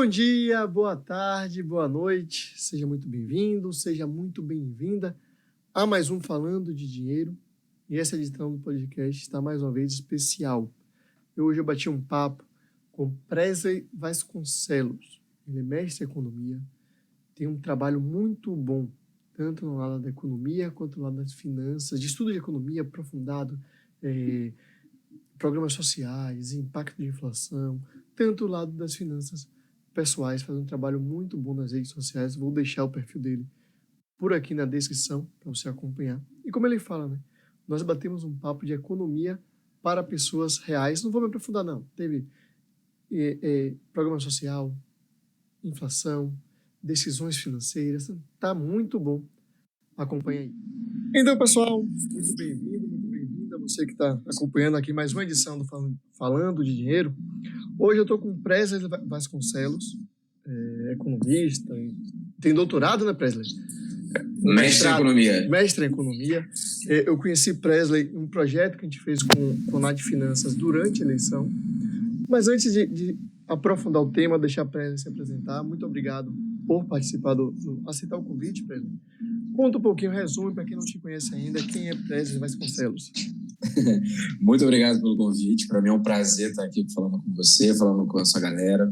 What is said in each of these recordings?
Bom dia, boa tarde, boa noite. Seja muito bem-vindo, seja muito bem-vinda a mais um Falando de Dinheiro. E essa edição do podcast está mais uma vez especial. Hoje eu bati um papo com Presley Vasconcelos. Ele é mestre em economia, tem um trabalho muito bom, tanto no lado da economia quanto no lado das finanças, de estudo de economia aprofundado, programas sociais, impacto de inflação, tanto o lado das finanças pessoais, fazendo um trabalho muito bom nas redes sociais. Vou deixar o perfil dele por aqui na descrição para você acompanhar. E como ele fala, né? Nós batemos um papo de economia para pessoas reais. Não vou me aprofundar, não. Teve programa social, inflação, decisões financeiras. Tá muito bom. Acompanha aí. Então, pessoal, muito bem-vindo, muito bem-vinda. Você que está acompanhando aqui mais uma edição do Falando de Dinheiro. Hoje eu estou com o Presley Vasconcelos, economista, tem doutorado, né, Presley? Mestre em Economia. Mestre em Economia. Eu conheci Presley em um projeto que a gente fez com a NAD Finanças durante a eleição. Mas antes de aprofundar o tema, deixar a Presley se apresentar, muito obrigado por participar aceitar o convite, Presley. Conta um pouquinho, resume para quem não te conhece ainda, quem é Presley Vasconcelos. Muito obrigado pelo convite. Para mim é um prazer estar aqui falando com você, falando com a sua galera.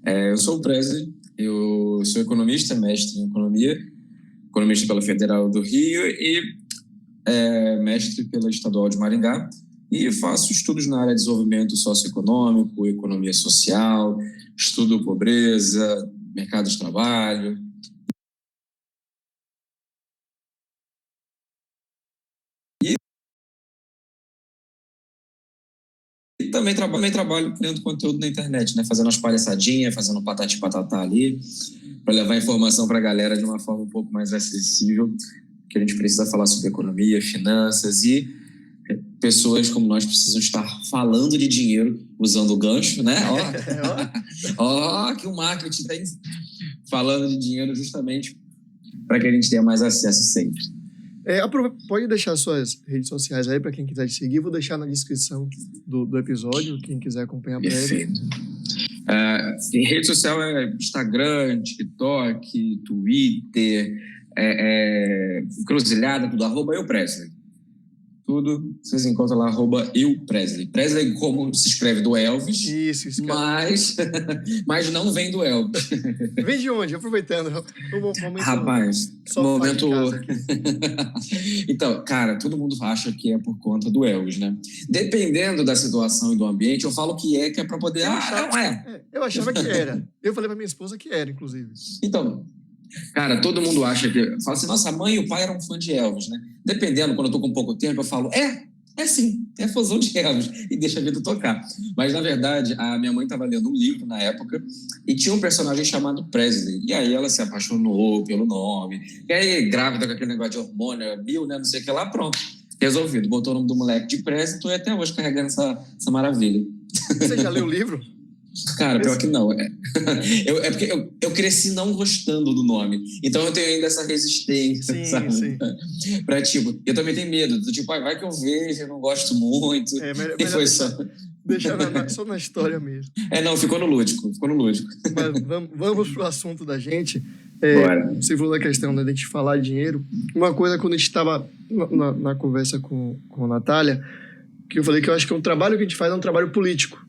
Eu sou o Presley, eu sou economista, mestre em economia, economista pela Federal do Rio e mestre pela Estadual de Maringá. E faço estudos na área de desenvolvimento socioeconômico, economia social, estudo pobreza, mercado de trabalho. E também trabalho criando conteúdo na internet, né? Fazendo umas palhaçadinhas, fazendo patati patatá ali, para levar informação para a galera de uma forma um pouco mais acessível, que a gente precisa falar sobre economia, finanças e pessoas como nós precisam estar falando de dinheiro usando o gancho, né? Ó, que o marketing está falando de dinheiro justamente para que a gente tenha mais acesso sempre. Pode deixar suas redes sociais aí para quem quiser te seguir. Vou deixar na descrição do episódio, quem quiser acompanhar. Perfeito. Rede social é Instagram, TikTok, Twitter, Encruzilhada, tudo, @eupresley. Tudo, vocês encontram lá, @eupresley. Presley como se escreve do Elvis, isso, mas não vem do Elvis. Vem de onde? Aproveitando o momento. Rapaz, momento... Então, cara, todo mundo acha que é por conta do Elvis, né? Dependendo da situação e do ambiente, eu falo que é para poder... Eu achava que era. Eu falei para minha esposa que era, inclusive. Então... Cara, todo mundo acha que... Fala assim, nossa, a mãe e o pai eram fã de Elvis, né? Dependendo, quando eu tô com pouco tempo, eu falo, sim, é fãzão de Elvis, e deixa a vida tocar. Mas, na verdade, a minha mãe estava lendo um livro na época, e tinha um personagem chamado Presley, e aí ela se apaixonou pelo nome, e aí, grávida com aquele negócio de hormônio, né, não sei o que lá, pronto, resolvido. Botou o nome do moleque de Presley, tô até hoje carregando essa maravilha. Você já leu o livro? Cara, pior que não. É porque eu cresci não gostando do nome. Então eu tenho ainda essa resistência, sabe? Sim. Pra, tipo, eu também tenho medo. Tipo, vai que eu vejo, eu não gosto muito. E foi deixar só na história mesmo. Não, ficou no lúdico. Mas vamos pro assunto da gente. Bora. Você falou da questão, né, de a gente falar de dinheiro. Uma coisa, quando a gente estava na conversa com a Natália, que eu falei que eu acho que o trabalho que a gente faz é um trabalho político.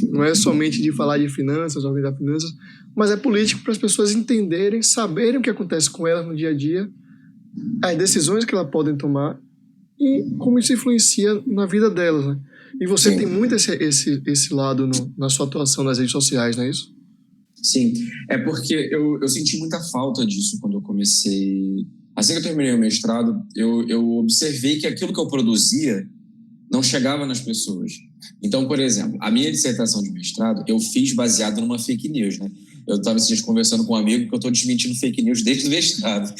Não é somente de falar de finanças, organizar finanças, mas é político para as pessoas entenderem, saberem o que acontece com elas no dia a dia, as decisões que elas podem tomar e como isso influencia na vida delas, né? E você tem muito esse lado na sua atuação nas redes sociais, não é isso? Sim, é porque eu senti muita falta disso quando eu comecei. Assim que eu terminei o mestrado, eu observei que aquilo que eu produzia não chegava nas pessoas. Então, por exemplo, a minha dissertação de mestrado eu fiz baseado numa fake news, né? Eu estava esses dias conversando com um amigo que eu estou desmentindo fake news desde o mestrado.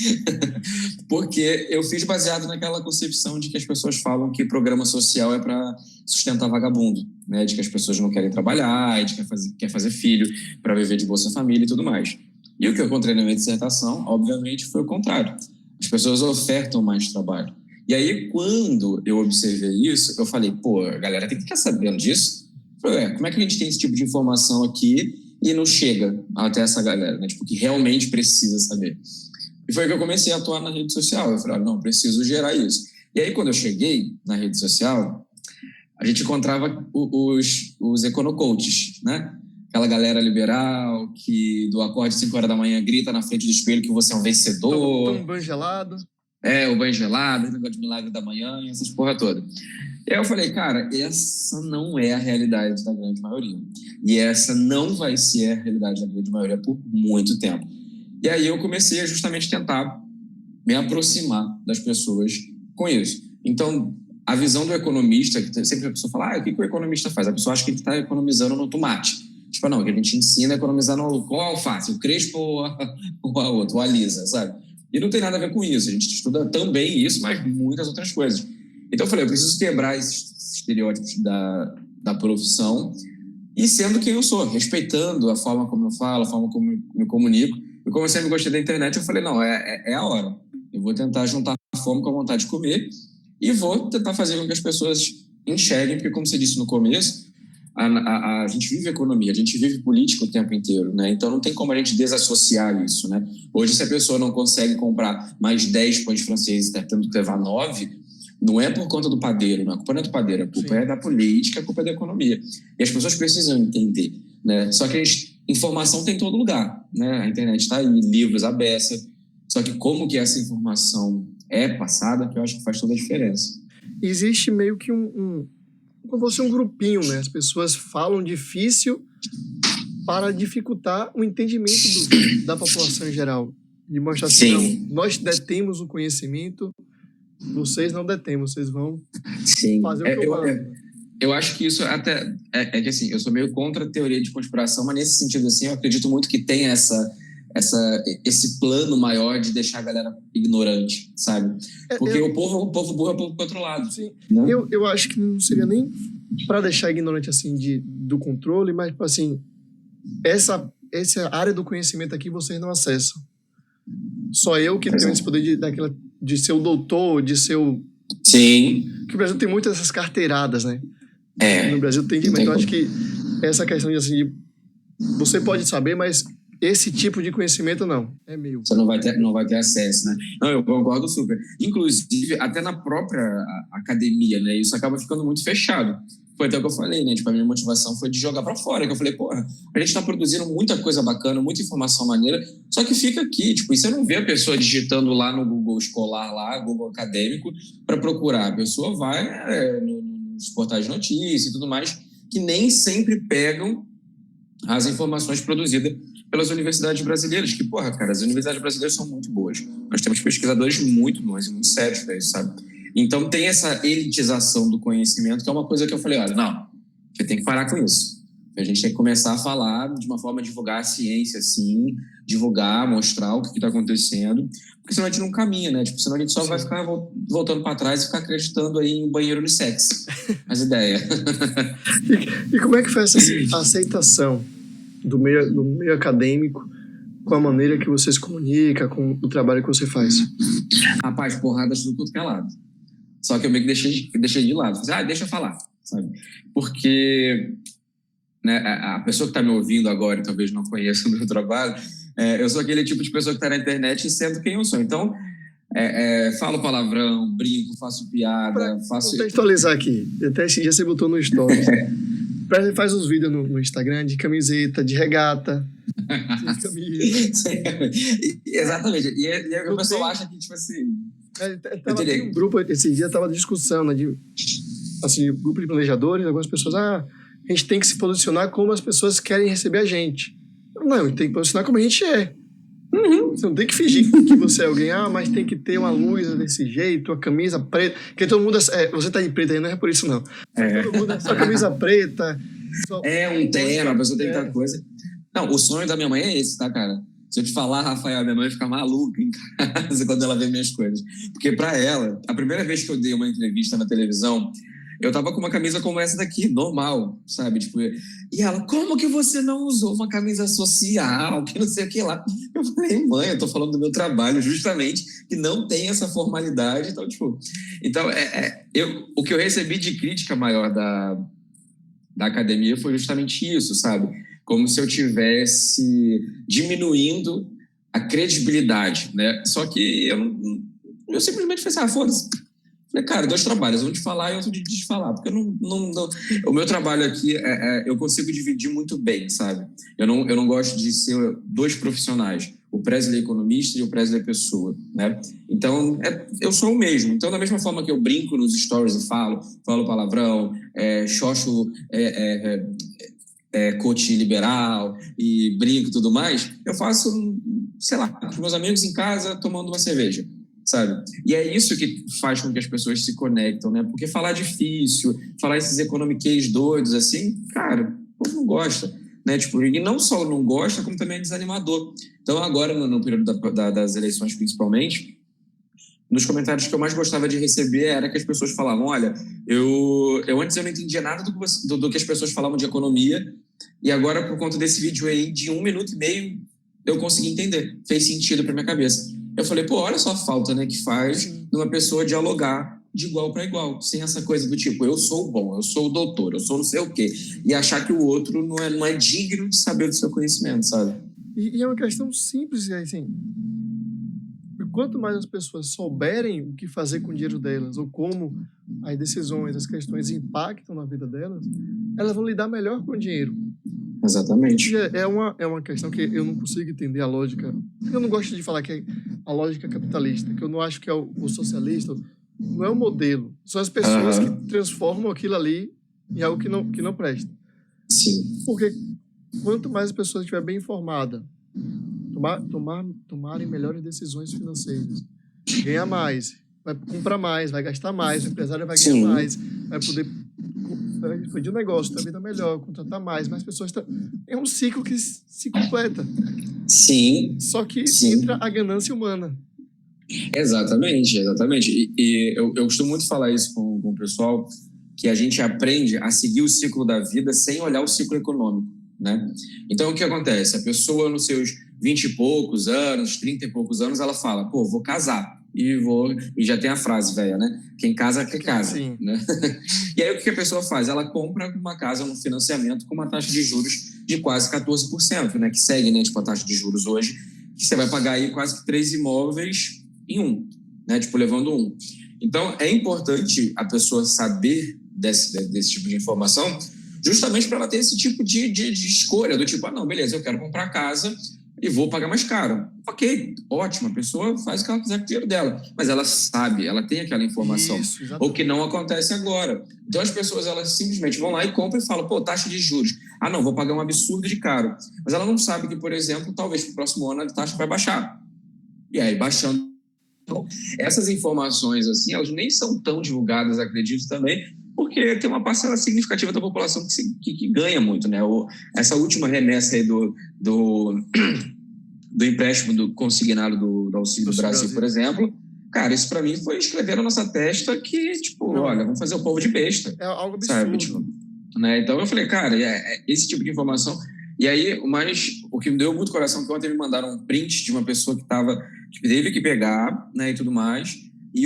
Porque eu fiz baseado naquela concepção de que as pessoas falam que programa social é para sustentar vagabundo, né? De que as pessoas não querem trabalhar, de que quer fazer filho para viver de Bolsa Família e tudo mais. E o que eu encontrei na minha dissertação, obviamente, foi o contrário. As pessoas ofertam mais trabalho. E aí, quando eu observei isso, eu falei, a galera tem que ficar sabendo disso. Falei, como é que a gente tem esse tipo de informação aqui e não chega até essa galera, né? Tipo, que realmente precisa saber. E foi que eu comecei a atuar na rede social. Eu falei, não, preciso gerar isso. E aí, quando eu cheguei na rede social, a gente encontrava os econocoaches, né? Aquela galera liberal que do acorde 5 horas da manhã grita na frente do espelho que você é um vencedor. Toma um banho gelado. O banho gelado, o negócio de milagre da manhã, essas porra toda. E aí eu falei, cara, essa não é a realidade da grande maioria. E essa não vai ser a realidade da grande maioria por muito tempo. E aí eu comecei a justamente tentar me aproximar das pessoas com isso. Então, a visão do economista, que sempre a pessoa fala, o que o economista faz? A pessoa acha que ele está economizando no tomate. Tipo, não, que a gente ensina a economizar qual alface, o crespo ou a outra, ou a lisa, sabe? E não tem nada a ver com isso. A gente estuda também isso, mas muitas outras coisas. Então eu falei, eu preciso quebrar esses estereótipos da profissão e sendo quem eu sou, respeitando a forma como eu falo, a forma como eu me comunico. E como eu sempre gostei da internet, eu falei, não, é a hora. Eu vou tentar juntar a fome com a vontade de comer e vou tentar fazer com que as pessoas enxerguem, porque como você disse no começo, a gente vive economia, a gente vive política o tempo inteiro, né? Então não tem como a gente desassociar isso, né? Hoje, se a pessoa não consegue comprar mais 10 pães franceses, tendo que levar 9, não é por conta do padeiro, não. A culpa não é do padeiro, a culpa é da política, a culpa é da economia. E as pessoas precisam entender, né? Só que informação tem em todo lugar, né? A internet está aí, livros à beça. Só que como que essa informação é passada, que eu acho que faz toda a diferença. Existe meio que como fosse um grupinho, né? As pessoas falam difícil para dificultar o entendimento da população em geral. De mostrar assim, não, nós detemos o conhecimento, vocês não detêm, vocês vão fazer o que eu mando. Eu acho que isso até... É que assim, eu sou meio contra a teoria de conspiração, mas nesse sentido assim, eu acredito muito que tem esse plano maior de deixar a galera ignorante, sabe? Porque o povo burro é o povo pro outro lado. Sim. Né? Eu acho que não seria nem para deixar ignorante assim do controle, mas assim, essa área do conhecimento aqui vocês não acessam. Só eu que tenho esse poder de ser o doutor, de ser o... Sim. Porque o Brasil tem muitas dessas carteiradas, né? No Brasil tem, mas eu acho que essa questão de assim, você pode saber, mas esse tipo de conhecimento não, é meu. Você não vai ter acesso, né? Não, eu concordo super. Inclusive, até na própria academia, né? Isso acaba ficando muito fechado. Foi até o que eu falei, né? Tipo, a minha motivação foi de jogar pra fora. Que eu falei, porra, a gente tá produzindo muita coisa bacana, muita informação maneira, só que fica aqui, tipo, e você não vê a pessoa digitando lá no Google escolar, lá, Google acadêmico, para procurar. A pessoa vai nos portais de notícia e tudo mais, que nem sempre pegam as informações produzidas pelas universidades brasileiras, que, porra, cara, as universidades brasileiras são muito boas. Nós temos pesquisadores muito bons e muito sérios para isso, sabe? Então tem essa elitização do conhecimento, que é uma coisa que eu falei, olha, não, você tem que parar com isso. A gente tem que começar a falar de uma forma de divulgar a ciência, sim, divulgar, mostrar o que está acontecendo, porque senão a gente não caminha, né? Tipo, senão a gente só vai ficar voltando para trás e ficar acreditando aí em banheiro unissex. As ideias. E como é que foi essa aceitação do meio acadêmico com a maneira que você se comunica, com o trabalho que você faz? Rapaz, porradas tudo quanto que é lado. Só que eu meio que deixei de lado. Falei, deixa eu falar, sabe? Porque, né, a pessoa que está me ouvindo agora e talvez não conheça o meu trabalho, eu sou aquele tipo de pessoa que está na internet e sendo quem eu sou. Então, falo palavrão, brinco, faço piada, faço... Vou contextualizar aqui. Até esse dia você botou no Stories. Você faz uns vídeos no Instagram de camiseta, de regata, de camisa. Exatamente. E aí o pessoal acha que, tipo assim... Tem um grupo, esse dia tava discussão, né, assim, grupo de planejadores, algumas pessoas, a gente tem que se posicionar como as pessoas querem receber a gente. Não, a gente tem que posicionar como a gente é. Você não tem que fingir que você é alguém, mas tem que ter uma luz desse jeito, a camisa preta, porque todo mundo, você tá de preto aí, não é por isso não. Todo mundo é só camisa preta. Um tema, a pessoa tem que estar coisa. Não, o sonho da minha mãe é esse, tá, cara? Se eu te falar, Rafael, minha mãe fica maluca em casa quando ela vê minhas coisas. Porque pra ela, a primeira vez que eu dei uma entrevista na televisão, eu tava com uma camisa como essa daqui, normal, sabe? Tipo, e ela, como que você não usou uma camisa social, que não sei o que lá? Eu falei, mãe, eu tô falando do meu trabalho, justamente, que não tem essa formalidade. Então, tipo... o que eu recebi de crítica maior da academia foi justamente isso, sabe? como se eu tivesse diminuindo a credibilidade, né? Só que eu simplesmente falei assim, foda-se. Falei, cara, 2 trabalhos, um de falar e outro de desfalar, porque o meu trabalho aqui, eu consigo dividir muito bem, sabe? Eu não gosto de ser 2 profissionais, o Presley economista e o Presley pessoa, né? Então, eu sou o mesmo. Então, da mesma forma que eu brinco nos stories e falo palavrão, xoxo coach liberal e brinco e tudo mais, eu faço, sei lá, com os meus amigos em casa tomando uma cerveja, sabe? E é isso que faz com que as pessoas se conectam, né? Porque falar difícil, falar esses economiquês doidos, assim, cara, o povo não gosta, né? Tipo, e não só não gosta, como também é desanimador. Então, agora, no período das eleições, principalmente, nos comentários que eu mais gostava de receber era que as pessoas falavam, olha, eu antes eu não entendia nada do que as pessoas falavam de economia, e agora, por conta desse vídeo aí, de 1 minuto e meio, eu consegui entender. Fez sentido para minha cabeça. Eu falei, pô, olha só a falta, né, que faz de uma pessoa dialogar de igual para igual, sem essa coisa do tipo, eu sou bom, eu sou o doutor, eu sou não sei o quê, e achar que o outro não é digno de saber do seu conhecimento, sabe? E é uma questão simples, assim, quanto mais as pessoas souberem o que fazer com o dinheiro delas, ou como as decisões, as questões impactam na vida delas, elas vão lidar melhor com o dinheiro. Exatamente. E é uma questão que eu não consigo entender a lógica. Eu não gosto de falar que é a lógica capitalista, que eu não acho que é o socialista, não é o modelo. São as pessoas que transformam aquilo ali em algo que não presta. Sim. Porque quanto mais as pessoas estiverem bem informadas, tomarem melhores decisões financeiras, ganhar mais, vai comprar mais, vai gastar mais, o empresário vai ganhar mais, vai poder expandir o negócio, ter vida melhor, contratar mais pessoas. É um ciclo que se completa. Sim. Só que entra a ganância humana. Exatamente. E eu costumo muito falar isso com o pessoal, que a gente aprende a seguir o ciclo da vida sem olhar o ciclo econômico, né? Então, o que acontece? A pessoa, nos seus 20 e poucos anos, 30 e poucos anos, ela fala, pô, vou casar. E já tem a frase velha, né? Quem casa, quer casa. Né? E aí, o que a pessoa faz? Ela compra uma casa no financiamento com uma taxa de juros de quase 14%, né? Que segue, né? Tipo, a taxa de juros hoje, que você vai pagar aí quase que 3 imóveis em um, né? Tipo, levando um. Então, é importante a pessoa saber desse tipo de informação, justamente para ela ter esse tipo de escolha, do tipo, não, beleza, eu quero comprar casa e vou pagar mais caro. Ok, ótimo, a pessoa faz o que ela quiser com o dinheiro dela, mas ela sabe, ela tem aquela informação. Isso, o que não acontece agora. Então as pessoas, elas simplesmente vão lá e compram e falam, pô, taxa de juros. Não, vou pagar um absurdo de caro. Mas ela não sabe que, por exemplo, talvez para o próximo ano a taxa vai baixar. E aí, baixando. Então, essas informações, assim, elas nem são tão divulgadas, acredito também, porque tem uma parcela significativa da população que ganha muito, né? Essa última remessa aí do empréstimo consignado do Auxílio Brasil, por exemplo, cara, isso para mim foi escrever na nossa testa que, tipo, olha, vamos fazer o povo de besta. É algo absurdo. Sabe? Tipo, né? Então eu falei, cara, esse tipo de informação. E aí, o que me deu muito coração, que ontem me mandaram um print de uma pessoa que teve que pegar, né, e tudo mais, e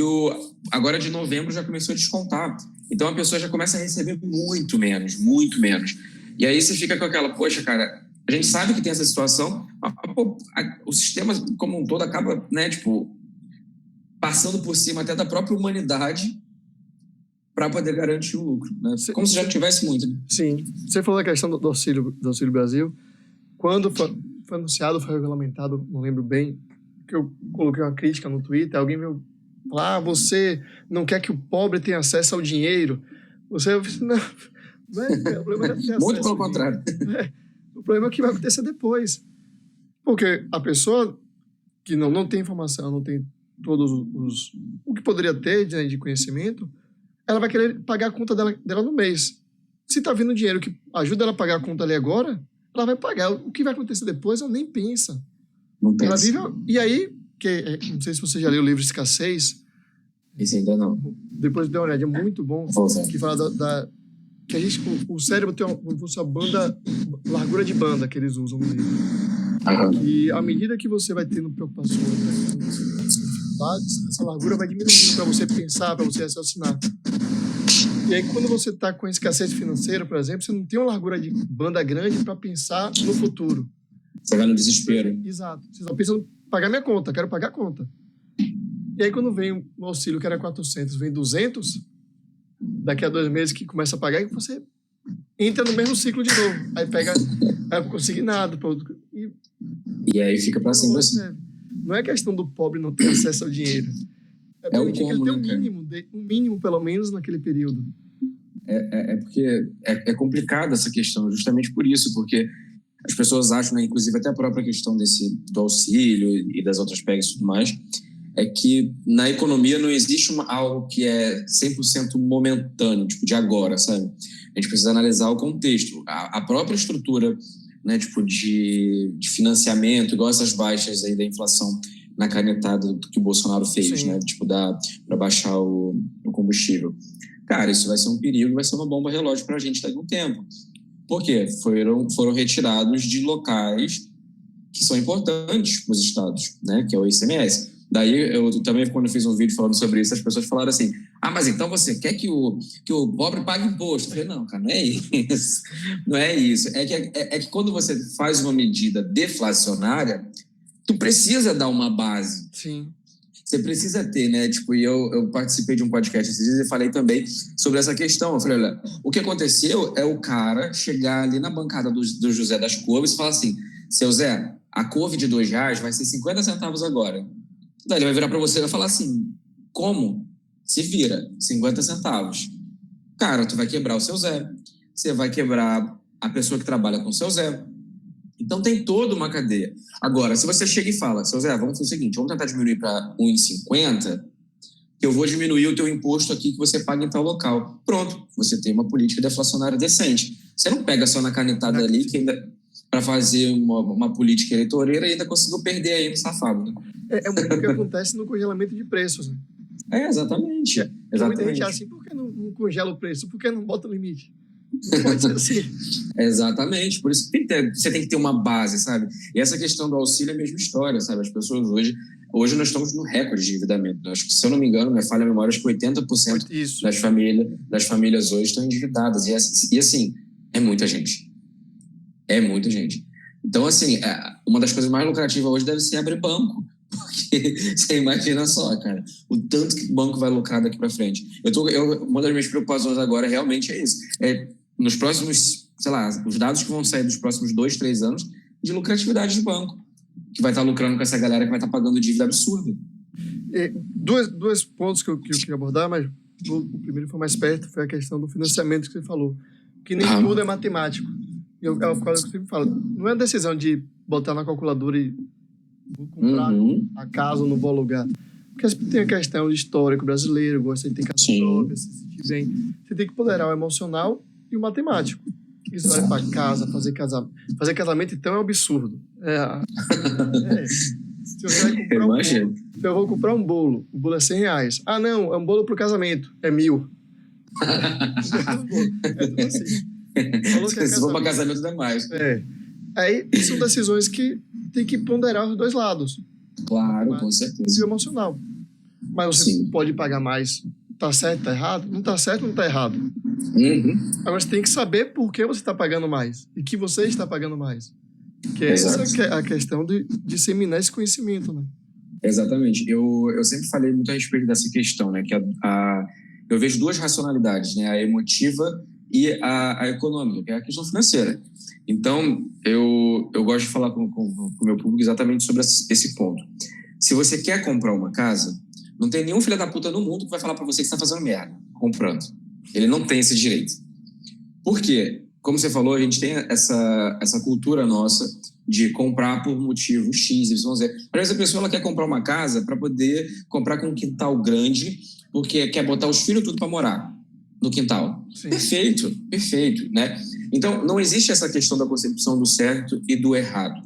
agora de novembro já começou a descontar. Então a pessoa já começa a receber muito menos. E aí você fica com aquela, poxa, cara, a gente sabe que tem essa situação, o sistema como um todo acaba, né, tipo, passando por cima até da própria humanidade para poder garantir o lucro, né? Como se já não tivesse muito. Né? Sim. Você falou da questão do Auxílio Brasil. Quando foi anunciado, foi regulamentado, não lembro bem, que eu coloquei uma crítica no Twitter, alguém me você não quer que o pobre tenha acesso ao dinheiro. Não é, o problema não é ter acesso. Muito pelo contrário. O problema é o que vai acontecer depois. Porque a pessoa que não tem informação, não tem todos o que poderia ter de conhecimento, ela vai querer pagar a conta dela no mês. Se está vindo dinheiro que ajuda ela a pagar a conta ali agora, ela vai pagar. O que vai acontecer depois, ela nem pensa. Não pensa. Ela vive, e aí, não sei se você já leu o livro Escassez. Esse ainda não. Depois dê uma olhada, é muito bom. Que fala que o cérebro tem uma banda, largura de banda que eles usam no livro. E à medida que você vai tendo preocupações, essa largura vai diminuindo para você pensar, para você raciocinar. E aí, quando você está com escassez financeira, por exemplo, você não tem uma largura de banda grande para pensar no futuro. Você vai no desespero. Exato. Você só pensa em pagar minha conta, quero pagar a conta. E aí, quando vem o auxílio que era 400, vem 200, daqui a 2 meses que começa a pagar, e você entra no mesmo ciclo de novo. Aí pega, não consegui nada. E aí fica para sempre assim. Não é questão do pobre não ter acesso ao dinheiro. É o que ele como, tem um mínimo, pelo menos, naquele período. Porque é complicada essa questão, justamente por isso, porque as pessoas acham, né, inclusive até a própria questão do auxílio e das outras pegas e tudo mais, é que na economia não existe algo que é 100% momentâneo, tipo, de agora, sabe? A gente precisa analisar o contexto. A própria estrutura, né, tipo, de financiamento, igual essas baixas aí da inflação na canetada que o Bolsonaro fez, Sim. né? Tipo, para baixar o combustível. Cara, isso vai ser um perigo, vai ser uma bomba relógio para a gente daqui a um tempo. Por quê? Foram retirados de locais que são importantes para os estados, né? Que é o ICMS. Daí, eu também, quando eu fiz um vídeo falando sobre isso, as pessoas falaram assim, mas então você quer que o pobre pague imposto? Eu falei, não, cara, não é isso. Não é isso. É que quando você faz uma medida deflacionária, tu precisa dar uma base. Sim. Você precisa ter, né? Tipo, eu participei de um podcast esses dias e falei também sobre essa questão. Eu falei, olha, o que aconteceu é o cara chegar ali na bancada do José das Couves e falar assim, seu Zé, a couve de R$2 vai ser 50 centavos agora. Daí ele vai virar para você e vai falar assim, como? Se vira, 50 centavos. Cara, tu vai quebrar o seu Zé. Você vai quebrar a pessoa que trabalha com o seu Zé. Então tem toda uma cadeia. Agora, se você chega e fala, seu Zé, vamos fazer o seguinte, vamos tentar diminuir para 1,50, que eu vou diminuir o teu imposto aqui que você paga em tal local. Pronto, você tem uma política deflacionária decente. Você não pega só na canetada ali, que ainda para fazer uma política eleitoreira e ainda conseguiu perder aí no safado. Né? É o que acontece no congelamento de preços. Né? Exatamente. Muita gente acha assim, por que não congela o preço? Por que não bota o limite? Não pode ser assim. Exatamente, por isso que você tem que ter uma base, sabe? E essa questão do auxílio é a mesma história, sabe? As pessoas hoje nós estamos no recorde de endividamento. Acho que, se eu não me engano, minha falha memória, acho que 80% das famílias hoje estão endividadas. E assim, é muita gente. É muita gente. Então, assim, uma das coisas mais lucrativas hoje deve ser abrir banco. Porque você imagina só, cara, o tanto que o banco vai lucrar daqui para frente. Uma das minhas preocupações agora realmente é isso. Nos próximos, sei lá, os dados que vão sair dos próximos 2, 3 anos de lucratividade de banco, que vai estar lucrando com essa galera que vai estar pagando dívida absurda. Dois pontos que eu queria abordar, mas o primeiro foi mais perto, foi a questão do financiamento que você falou. Que nem tudo é matemático. É o que eu sempre falo. Não é decisão de botar na calculadora e vou comprar a casa ou não vou alugar. Porque tem a questão de histórico brasileiro, gosta de ter casa própria, se sentir bem. Você tem que ponderar o emocional e o matemático. Isso vai para casa, fazer casamento, então é um absurdo. Se você vai comprar bolo, eu vou comprar um bolo. O bolo é R$100. Ah, não, é um bolo pro casamento. É 1.000. É tudo assim. Se for para casamento, não é mais. Aí são decisões que tem que ponderar os dois lados. Claro, com certeza. E o emocional. Mas você pode pagar mais. Tá certo, tá errado? Não tá certo, não tá errado. Agora você tem que saber por que você está pagando mais. E que você está pagando mais. Que é essa que é a questão de disseminar esse conhecimento, né? Exatamente. Eu sempre falei muito a respeito dessa questão, né? Que eu vejo duas racionalidades, né? A emotiva e a econômica, que é a questão financeira. Então, eu gosto de falar com o meu público exatamente sobre esse ponto. Se você quer comprar uma casa, não tem nenhum filho da puta no mundo que vai falar para você que está fazendo merda comprando. Ele não tem esse direito. Por quê? Como você falou, a gente tem essa cultura nossa de comprar por motivo X, Y, Z. Às vezes a pessoa ela quer comprar uma casa para poder comprar com um quintal grande, porque quer botar os filhos tudo para morar no quintal. Sim. Perfeito, né? Então, não existe essa questão da concepção do certo e do errado.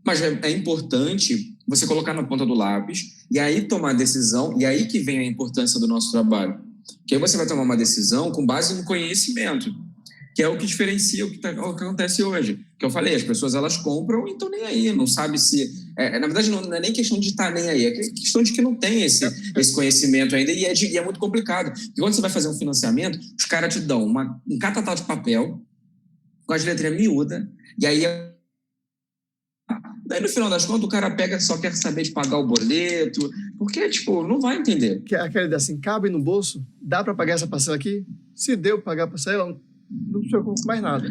Mas é importante você colocar na ponta do lápis e aí tomar a decisão, e aí que vem a importância do nosso trabalho. Que aí você vai tomar uma decisão com base no conhecimento. que é o que diferencia o que acontece hoje. Que eu falei, as pessoas elas compram e estão nem aí, não sabe se... na verdade, não é nem questão de estar nem aí, é questão de que não tem esse conhecimento ainda e é muito complicado. E quando você vai fazer um financiamento, os caras te dão um catatal de papel com as letrinhas miúdas, e aí daí, no final das contas, o cara pega só quer saber de pagar o boleto, porque, tipo, não vai entender. Que aquela ideia assim, cabe no bolso? Dá para pagar essa parcela aqui? Se deu para pagar a parcela, não se preocupa com mais nada.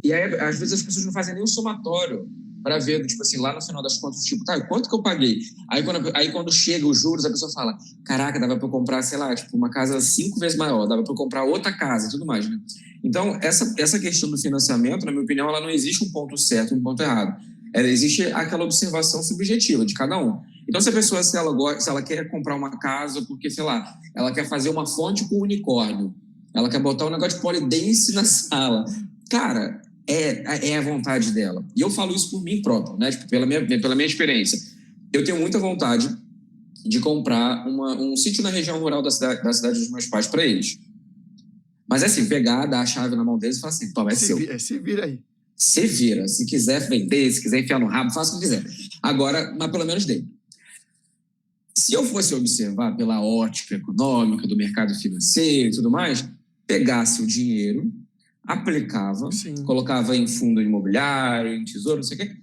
E aí, às vezes, as pessoas não fazem nem o somatório para ver, tipo assim, lá no final das contas, tipo, tá, quanto que eu paguei? Aí quando chega os juros, a pessoa fala, caraca, dava para eu comprar, sei lá, tipo, uma casa 5 vezes maior, dava para eu comprar outra casa e tudo mais, né? Então, essa questão do financiamento, na minha opinião, ela não existe um ponto certo e um ponto errado. Ela existe aquela observação subjetiva de cada um. Então, se a pessoa, se ela quer comprar uma casa porque, sei lá, ela quer fazer uma fonte com unicórnio, ela quer botar um negócio de polidense na sala, cara, é a vontade dela. E eu falo isso por mim próprio, né? Tipo, pela minha experiência. Eu tenho muita vontade de comprar um sítio na região rural da cidade dos meus pais para eles. Mas é assim, pegar, dar a chave na mão deles e falar assim, toma, é seu. Se vira aí. Se vira. Se quiser vender, se quiser enfiar no rabo, faça o que quiser. Agora, mas pelo menos dê. Se eu fosse observar pela ótica econômica, do mercado financeiro e tudo mais, pegasse o dinheiro, aplicava, colocava em fundo imobiliário, em tesouro, não sei o quê,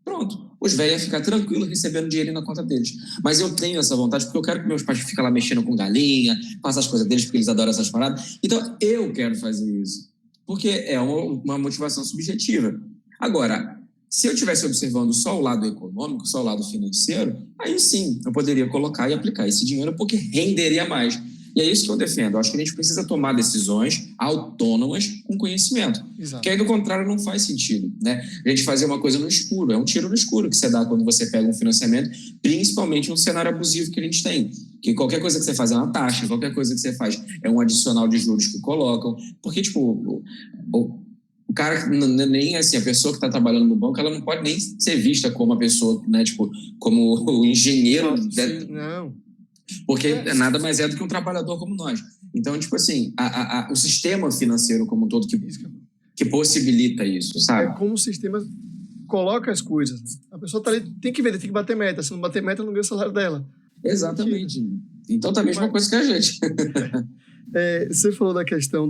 pronto. Os velhos iam ficar tranquilos recebendo dinheiro na conta deles. Mas eu tenho essa vontade porque eu quero que meus pais fiquem lá mexendo com galinha, façam as coisas deles porque eles adoram essas paradas. Então, eu quero fazer isso. Porque é uma motivação subjetiva. Agora, se eu estivesse observando só o lado econômico, só o lado financeiro, aí sim, eu poderia colocar e aplicar esse dinheiro porque renderia mais. E é isso que eu defendo. Eu acho que a gente precisa tomar decisões autônomas com conhecimento. Exato. Porque aí, do contrário, não faz sentido, né? A gente fazer uma coisa no escuro. É um tiro no escuro que você dá quando você pega um financiamento, principalmente no cenário abusivo que a gente tem. Que qualquer coisa que você faz é uma taxa, qualquer coisa que você faz é um adicional de juros que colocam. Porque, tipo, o cara, nem assim, a pessoa que está trabalhando no banco, ela não pode nem ser vista como a pessoa, né? Tipo, como o engenheiro. Não. Porque nada mais é do que um trabalhador como nós. Então, tipo assim, o sistema financeiro como um todo que possibilita isso, sabe? É como o sistema coloca as coisas. A pessoa tá ali, tem que vender, tem que bater meta. Se não bater meta, não ganha o salário dela. Exatamente. Então tá a mesma coisa que a gente. Você falou da questão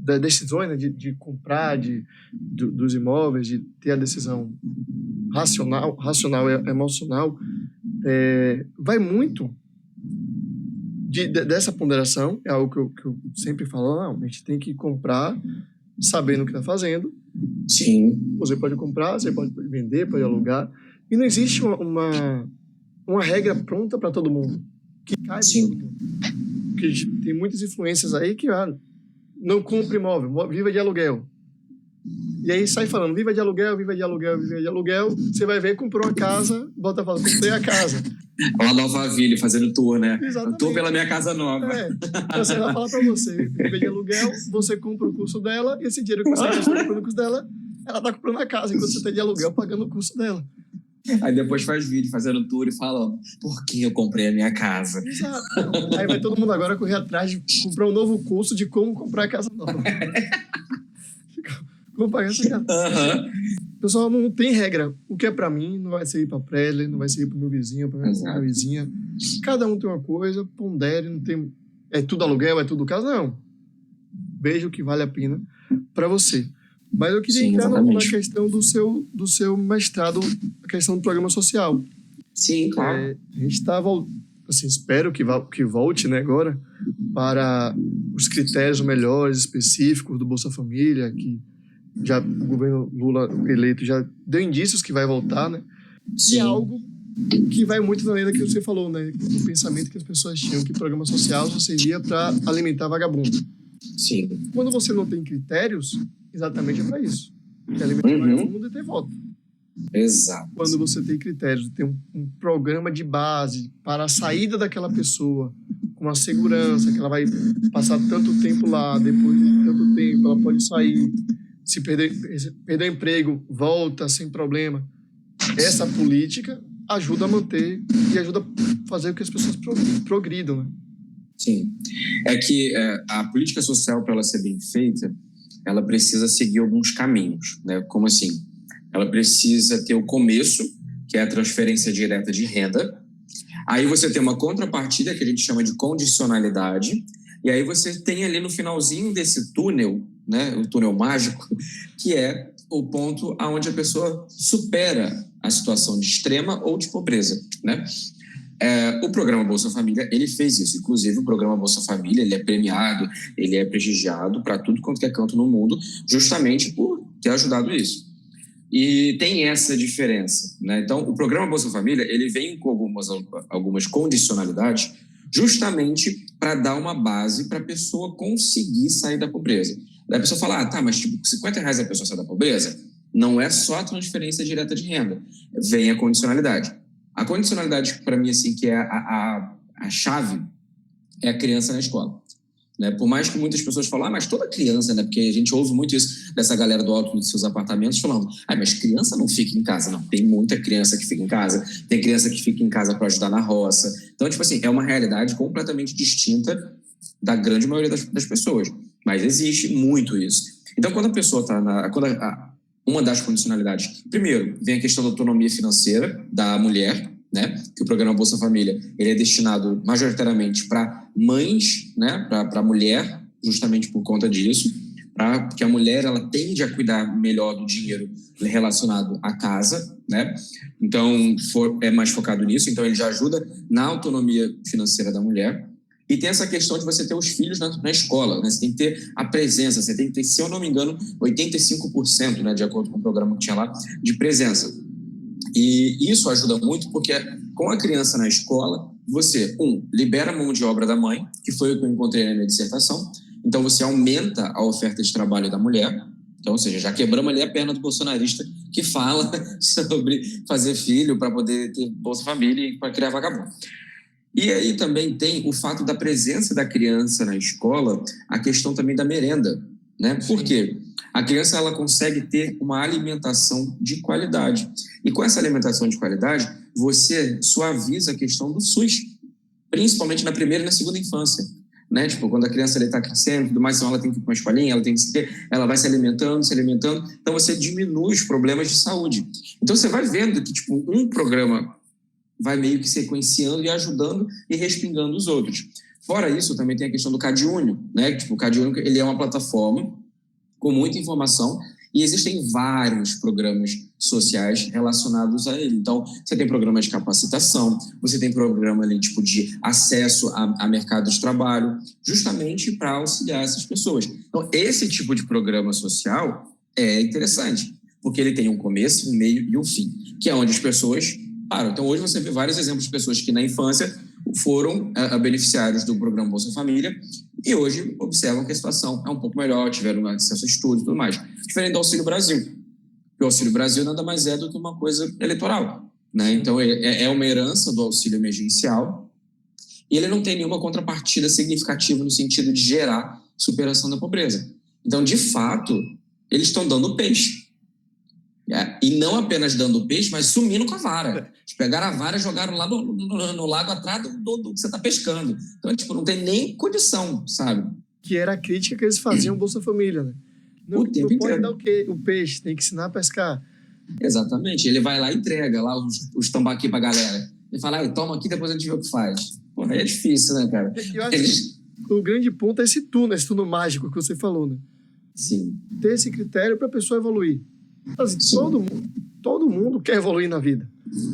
das decisões, né, de comprar, dos imóveis, de ter a decisão racional e emocional. Vai muito dessa ponderação, é algo que eu sempre falo, não, a gente tem que comprar sabendo o que está fazendo. Sim. Você pode comprar, você pode vender, pode alugar, e não existe uma regra pronta para todo mundo, que cai para todo mundo. Porque tem muitas influências aí que não compre imóvel, viva de aluguel. E aí sai falando, viva de aluguel, viva de aluguel, viva de aluguel. Você vai ver, comprou uma casa, volta a falar, comprei a casa. Uma nova Ville fazendo tour, né? Exatamente. Tour pela minha casa nova. Você vai falar pra você, viva de aluguel, você compra o curso dela, e esse dinheiro que você gastou comprando o curso dela, ela tá comprando a casa, enquanto você tá de aluguel pagando o curso dela. Aí depois faz vídeo fazendo tour e falando por que eu comprei a minha casa. Exato. Aí vai todo mundo agora correr atrás de comprar um novo curso de como comprar a casa nova. Como pagar essa casa. Pessoal, não tem regra. O que é pra mim não vai servir pra Presley, não vai servir pro meu vizinho, pra minha vizinha. Cada um tem uma coisa, pondere, não tem... É tudo aluguel, é tudo casa, não. Veja o que vale a pena pra você. Mas eu queria entrar na questão do seu mestrado, a questão do programa social. Sim, claro. A gente está, assim, espero que volte, né, agora, para os critérios melhores, específicos do Bolsa Família, que já o governo Lula eleito já deu indícios que vai voltar, né? Sim. E é algo que vai muito na linha que você falou, né? O pensamento que as pessoas tinham que programa social só servia para alimentar vagabundo. Sim. Quando você não tem critérios, exatamente é para isso. É alimentar vagabundo e ter voto. Exato. Quando você tem critérios, tem um programa de base para a saída daquela pessoa, com a segurança, que ela vai passar tanto tempo lá, depois de tanto tempo ela pode sair, se perder o emprego, volta sem problema. Essa política ajuda a manter e ajuda a fazer com que as pessoas progridam, né? Sim. É que a política social, para ela ser bem feita, ela precisa seguir alguns caminhos, né? Como assim? Ela precisa ter o começo, que é a transferência direta de renda. Aí você tem uma contrapartida, que a gente chama de condicionalidade. E aí você tem ali no finalzinho desse túnel, né? O túnel mágico, que é o ponto onde a pessoa supera a situação de extrema ou de pobreza, né? O programa Bolsa Família, ele fez isso. Inclusive, o programa Bolsa Família, ele é premiado, ele é prestigiado para tudo quanto é canto no mundo, justamente por ter ajudado isso. E tem essa diferença, né? Então, o programa Bolsa Família, ele vem com algumas condicionalidades justamente para dar uma base para a pessoa conseguir sair da pobreza. Daí a pessoa fala, tá, mas tipo, R$ 50 a pessoa sai da pobreza? Não é só a transferência direta de renda, vem a condicionalidade. A condicionalidade, para mim, assim, que é a chave, é a criança na escola. Né? Por mais que muitas pessoas falem, mas toda criança, né? Porque a gente ouve muito isso dessa galera do alto dos seus apartamentos falando, mas criança não fica em casa. Não, tem muita criança que fica em casa, tem criança que fica em casa para ajudar na roça. Então, tipo assim, é uma realidade completamente distinta da grande maioria das pessoas. Mas existe muito isso. Então, quando a pessoa está uma das condicionalidades, primeiro, vem a questão da autonomia financeira da mulher, né? Que o programa Bolsa Família ele é destinado majoritariamente para mães, né? Para a mulher, justamente por conta disso, porque a mulher ela tende a cuidar melhor do dinheiro relacionado à casa, né? Então é mais focado nisso, então ele já ajuda na autonomia financeira da mulher. E tem essa questão de você ter os filhos na escola, né? Você tem que ter a presença, você tem que ter, se eu não me engano, 85%, né, de acordo com o programa que tinha lá, de presença. E isso ajuda muito porque com a criança na escola, você, libera a mão de obra da mãe, que foi o que eu encontrei na minha dissertação, então você aumenta a oferta de trabalho da mulher, então, ou seja, já quebramos ali a perna do bolsonarista que fala sobre fazer filho para poder ter Bolsa Família e para criar vagabundo. E aí também tem o fato da presença da criança na escola, a questão também da merenda, né? Por quê? A criança ela consegue ter uma alimentação de qualidade. E com essa alimentação de qualidade, você suaviza a questão do SUS, principalmente na primeira e na segunda infância. Né? Tipo, quando a criança está crescendo e tudo mais, então ela tem que ir para uma escolinha, ela vai se alimentando. Então você diminui os problemas de saúde. Então você vai vendo que tipo, um programa vai meio que sequenciando e ajudando e respingando os outros. Fora isso, também tem a questão do CadÚnico, né? Tipo, o CadÚnico, ele é uma plataforma com muita informação e existem vários programas sociais relacionados a ele. Então, você tem programa de capacitação, você tem programa ali, tipo, de acesso a mercado de trabalho, justamente para auxiliar essas pessoas. Então, esse tipo de programa social é interessante, porque ele tem um começo, um meio e um fim, que é onde as pessoas param. Então, hoje você vê vários exemplos de pessoas que na infância foram beneficiários do programa Bolsa Família e hoje observam que a situação é um pouco melhor, tiveram acesso a estudo e tudo mais. Diferente do Auxílio Brasil. O Auxílio Brasil nada mais é do que uma coisa eleitoral, né? Então, é uma herança do auxílio emergencial e ele não tem nenhuma contrapartida significativa no sentido de gerar superação da pobreza. Então, de fato, eles estão dando peixe. E não apenas dando peixe, mas sumindo com a vara. Eles pegaram a vara e jogaram lá no lago atrás do que você está pescando. Então, tipo, não tem nem condição, sabe? Que era a crítica que eles faziam ao Bolsa Família, né? Não pode dar o peixe, tem que ensinar a pescar. Exatamente. Ele vai lá e entrega lá os tambaqui pra galera. Ele fala, toma aqui, depois a gente vê o que faz. Porra, aí é difícil, né, cara? Eu acho que o grande ponto é esse túnel mágico que você falou, né? Sim. Ter esse critério para a pessoa evoluir. Assim, todo mundo quer evoluir na vida.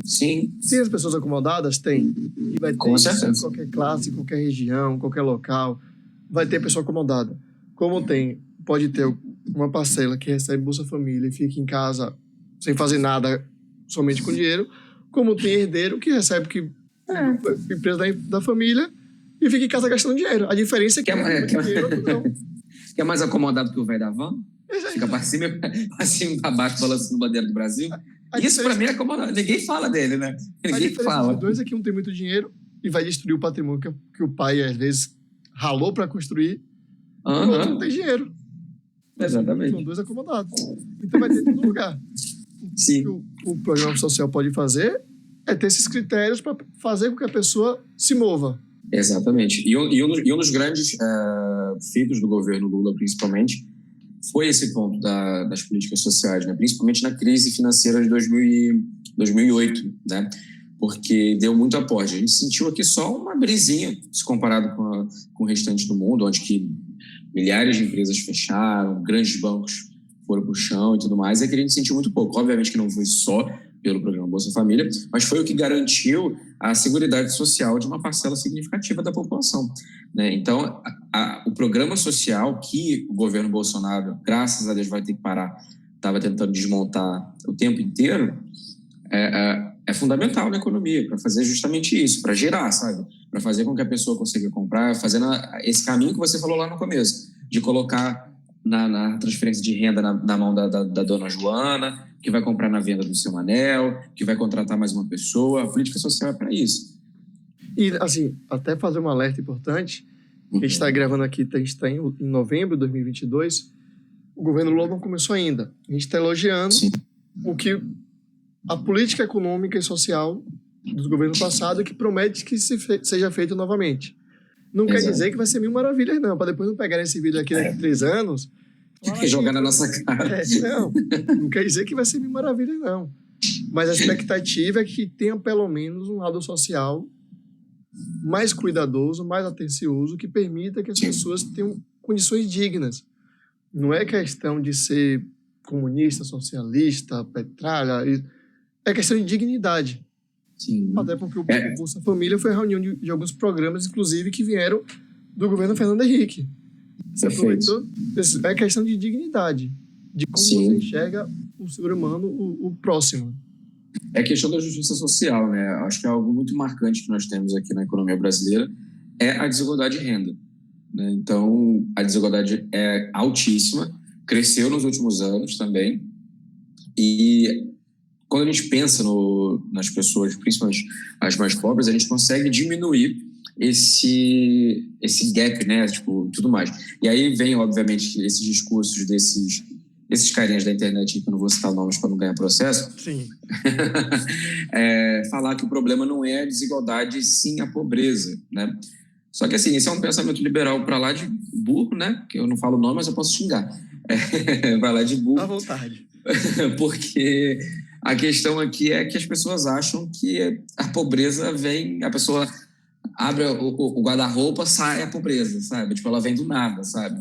Sim. Tem as pessoas acomodadas? Tem. E vai ter Com certeza. Em qualquer classe, qualquer região, qualquer local. Vai ter pessoa acomodada. Como pode ter uma parcela que recebe Bolsa Família e fica em casa sem fazer nada, somente com dinheiro. Como tem herdeiro que recebe empresa da família e fica em casa gastando dinheiro. A diferença é que dinheiro não. Que é mais acomodado que o velho da van? Fica para cima e para baixo, balançando bandeira do Brasil. Isso para mim é acomodado. Ninguém fala dele, né? Ninguém fala. Os dois é que um tem muito dinheiro e vai destruir o patrimônio que o pai, às vezes, ralou para construir. E o outro não tem dinheiro. Exatamente. São dois acomodados. Então vai ter em todo lugar. Sim. O que o programa social pode fazer é ter esses critérios para fazer com que a pessoa se mova. Exatamente. E um dos grandes feitos do governo Lula, principalmente, foi esse ponto das políticas sociais, né? Principalmente na crise financeira de 2008, né? Porque deu muito aporte. A gente sentiu aqui só uma brisinha, se comparado com o restante do mundo, onde que milhares de empresas fecharam, grandes bancos foram para o chão e tudo mais, é que a gente sentiu muito pouco. Obviamente que não foi só pelo programa Bolsa Família, mas foi o que garantiu a seguridade social de uma parcela significativa da população, né? Então, o programa social que o governo Bolsonaro, graças a Deus, vai ter que parar, estava tentando desmontar o tempo inteiro, é fundamental na economia, para fazer justamente isso, para gerar, sabe? Para fazer com que a pessoa consiga comprar, fazendo esse caminho que você falou lá no começo, de colocar na transferência de renda na mão da dona Joana, que vai comprar na venda do seu Manel, que vai contratar mais uma pessoa. A política social é para isso. E, assim, até fazer um alerta importante, a gente está gravando aqui, a gente está em novembro de 2022, o governo Lula não começou ainda. A gente está elogiando Sim. o que a política econômica e social do governo passado que promete que seja feito novamente. Não quer dizer que vai ser mil maravilhas, não, para depois não pegar esse vídeo aqui daqui a 3 anos. Jogar na nossa cara. Não quer dizer que vai ser mil maravilhas, não. Mas a expectativa é que tenha pelo menos um lado social mais cuidadoso, mais atencioso, que permita que as pessoas tenham condições dignas. Não é questão de ser comunista, socialista, petralha, é questão de dignidade. Sim. Até porque o Bolsa Família foi a reunião de alguns programas, inclusive, que vieram do governo Fernando Henrique. Você aproveitou? É questão de dignidade, de como você enxerga o ser humano, o próximo. É questão da justiça social, né? Acho que é algo muito marcante que nós temos aqui na economia brasileira, é a desigualdade de renda, né? Então, a desigualdade é altíssima, cresceu nos últimos anos também, e quando a gente pensa nas pessoas, principalmente as mais pobres, a gente consegue diminuir esse gap, né? Tipo, tudo mais. E aí vem, obviamente, esses discursos desses carinhas da internet, que eu não vou citar nomes para não ganhar processo. Sim. Falar que o problema não é a desigualdade, sim a pobreza, né? Só que, assim, esse é um pensamento liberal para lá de burro, né? Que eu não falo nome, mas eu posso xingar. Vai lá de burro. À vontade. Porque a questão aqui é que as pessoas acham que a pobreza vem... A pessoa abre o guarda-roupa, sai a pobreza, sabe? Tipo, ela vem do nada, sabe?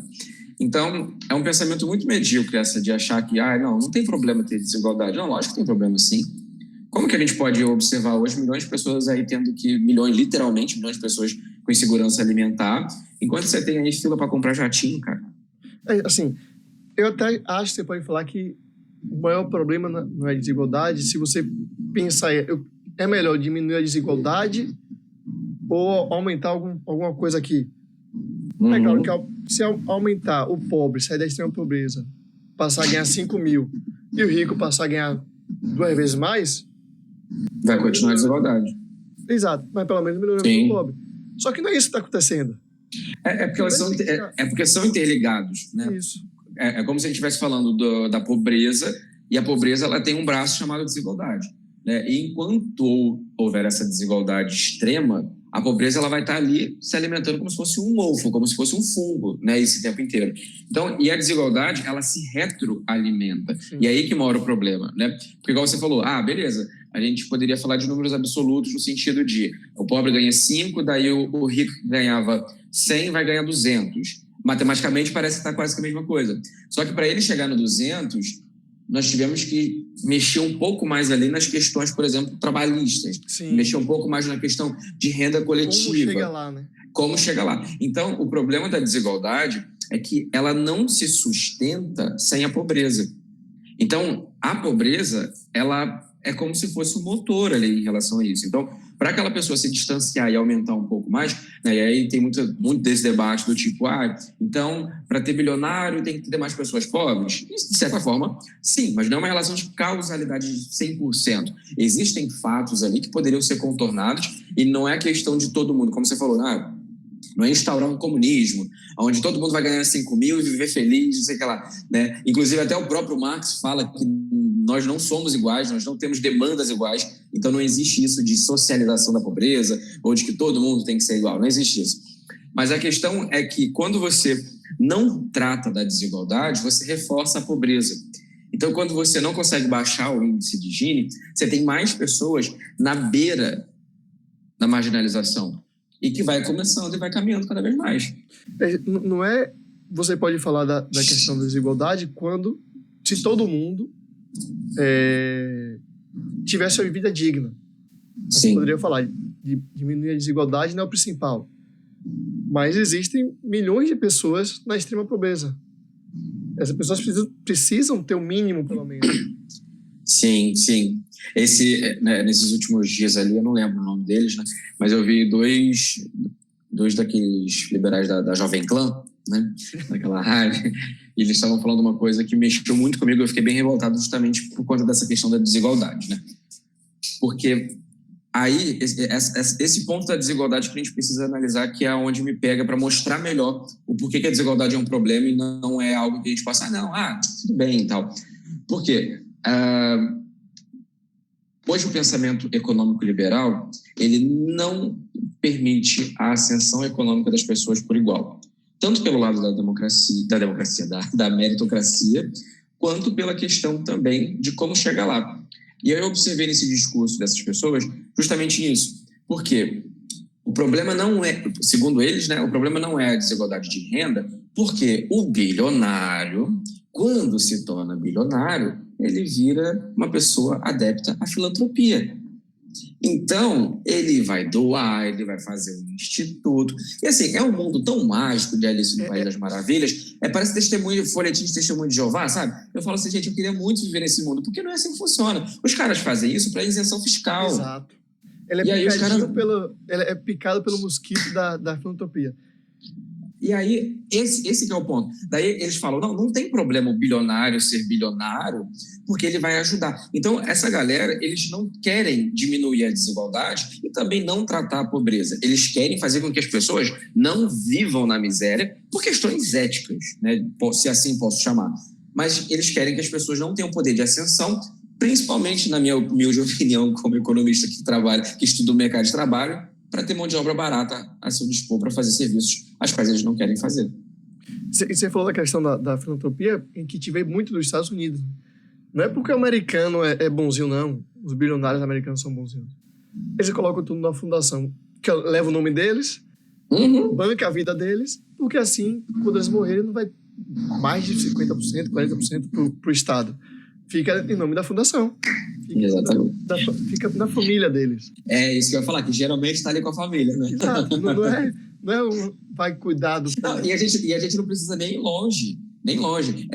Então, é um pensamento muito medíocre essa de achar que, não tem problema ter desigualdade. Não, lógico que tem problema, sim. Como que a gente pode observar hoje milhões de pessoas aí literalmente milhões de pessoas com insegurança alimentar, enquanto você tem aí fila para comprar jatinho, cara? Assim, eu até acho que você pode falar que o maior problema não é a desigualdade. Se você pensar, é melhor diminuir a desigualdade ou aumentar alguma coisa aqui. É claro que se aumentar o pobre, sair da extrema pobreza, passar a ganhar 5 mil e o rico passar a ganhar 2 vezes mais, vai continuar a desigualdade. Exato, mas pelo menos melhorando o pobre. Só que não é isso que está acontecendo. Porque são interligados, né? Isso. É como se a gente estivesse falando da pobreza, e a pobreza ela tem um braço chamado desigualdade, né? E enquanto houver essa desigualdade extrema, a pobreza ela vai estar ali se alimentando como se fosse um mofo, como se fosse um fungo, né, esse tempo inteiro. Então, e a desigualdade, ela se retroalimenta. Sim. E aí que mora o problema, né? Porque igual você falou, beleza, a gente poderia falar de números absolutos no sentido de o pobre ganha 5, daí o rico que ganhava 100 vai ganhar 200. Matematicamente parece que está quase que a mesma coisa. Só que para ele chegar no 200, nós tivemos que mexer um pouco mais ali nas questões, por exemplo, trabalhistas. Sim. Mexer um pouco mais na questão de renda coletiva. Como chega lá, né? Como chega lá. Então, o problema da desigualdade é que ela não se sustenta sem a pobreza. Então, a pobreza, ela é como se fosse um motor ali em relação a isso. Então, para aquela pessoa se distanciar e aumentar um pouco mais, né, e aí tem muito desse debate do tipo, então, para ter bilionário tem que ter mais pessoas pobres? E, de certa forma, sim, mas não é uma relação de causalidade de 100%. Existem fatos ali que poderiam ser contornados e não é questão de todo mundo. Como você falou, não é instaurar um comunismo, onde todo mundo vai ganhar 5 mil e viver feliz, não sei o que lá, né? Inclusive, até o próprio Marx fala que nós não somos iguais, nós não temos demandas iguais, então não existe isso de socialização da pobreza ou de que todo mundo tem que ser igual, não existe isso. Mas a questão é que quando você não trata da desigualdade, você reforça a pobreza. Então, quando você não consegue baixar o índice de Gini, você tem mais pessoas na beira da marginalização e que vai começando e vai caminhando cada vez mais. Não é... Você pode falar da questão da desigualdade se todo mundo tivesse uma vida digna. Você poderia falar de diminuir a desigualdade, não é o principal. Mas existem milhões de pessoas na extrema pobreza. Essas pessoas precisam ter o mínimo, pelo menos. Sim. Nesses últimos dias ali, eu não lembro o nome deles, né? Mas eu vi dois daqueles liberais da Jovem Clã, né? Naquela rádio, e eles estavam falando uma coisa que mexeu muito comigo. Eu fiquei bem revoltado justamente por conta dessa questão da desigualdade, né? Porque aí, esse ponto da desigualdade que a gente precisa analisar, que é onde me pega para mostrar melhor o porquê que a desigualdade é um problema e não é algo que a gente possa, tudo bem e tal. Por quê? Hoje o pensamento econômico liberal, ele não permite a ascensão econômica das pessoas por igual. Tanto pelo lado da meritocracia, quanto pela questão também de como chegar lá. E eu observei nesse discurso dessas pessoas justamente isso. Por quê? O problema não é, segundo eles, né, o problema não é a desigualdade de renda, porque o bilionário, quando se torna bilionário, ele vira uma pessoa adepta à filantropia. Então, ele vai doar, ele vai fazer um instituto. E assim, é um mundo tão mágico de Alice no País das Maravilhas. Parece folhetim de testemunho de Jeová, sabe? Eu falo assim, gente, eu queria muito viver nesse mundo, porque não é assim que funciona. Os caras fazem isso para isenção fiscal. Exato. Ele é picado pelo mosquito da filantropia. E aí, esse que é o ponto. Daí eles falam, não tem problema o bilionário ser bilionário, porque ele vai ajudar. Então, essa galera, eles não querem diminuir a desigualdade e também não tratar a pobreza. Eles querem fazer com que as pessoas não vivam na miséria por questões éticas, né? Se assim posso chamar. Mas eles querem que as pessoas não tenham poder de ascensão, principalmente, na minha humilde opinião, como economista que estuda o mercado de trabalho, para ter mão de obra barata a seu dispor para fazer serviços as quais eles não querem fazer. Você falou da questão da filantropia, em que te veio muito dos Estados Unidos. Não é porque o americano é bonzinho, não. Os bilionários americanos são bonzinhos. Eles colocam tudo na fundação, que leva o nome deles, banca a vida deles, porque assim, quando eles morrerem, não vai mais de 50%, 40% para o Estado. Fica em nome da fundação. Exatamente. Fica na família deles. É isso que eu ia falar, que geralmente está ali com a família, né? Exato. Não é vai cuidar do... Não, e a gente não precisa nem ir longe. Nem longe.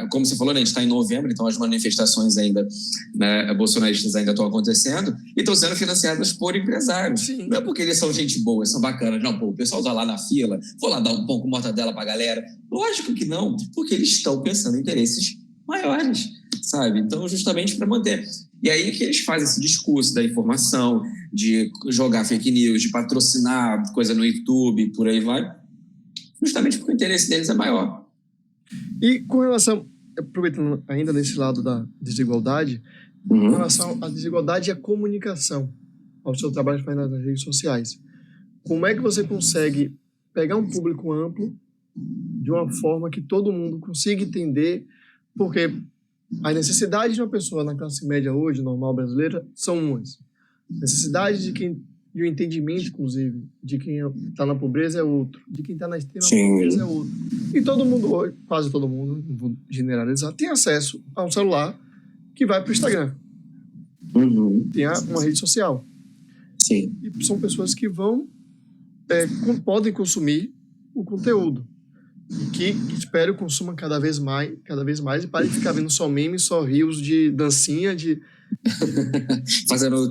Como você falou, né, a gente está em novembro, então as manifestações ainda, né, bolsonaristas ainda estão acontecendo e estão sendo financiadas por empresários. Sim. Não é porque eles são gente boa, são bacanas. Não, o pessoal está lá na fila, vou lá dar um pão com mortadela para a galera. Lógico que não, porque eles estão pensando em interesses maiores, sabe? Então, justamente para manter. E aí que eles fazem esse discurso da informação, de jogar fake news, de patrocinar coisa no YouTube, por aí vai, justamente porque o interesse deles é maior. E com relação, aproveitando ainda nesse lado da desigualdade, com relação à desigualdade e à comunicação, ao seu trabalho nas redes sociais, como é que você consegue pegar um público amplo de uma forma que todo mundo consiga entender? Porque as necessidades de uma pessoa na classe média hoje, normal brasileira, são umas. Necessidade de um entendimento, inclusive, de quem está na pobreza é outro, de quem está na extrema pobreza é outro. E todo mundo hoje, quase todo mundo, não vou generalizar, tem acesso a um celular que vai para o Instagram. Tem uma rede social. Sim. E são pessoas que podem consumir o conteúdo. E que espero consumam cada vez mais e parem de ficar vendo só memes, só rios de dancinha, fazendo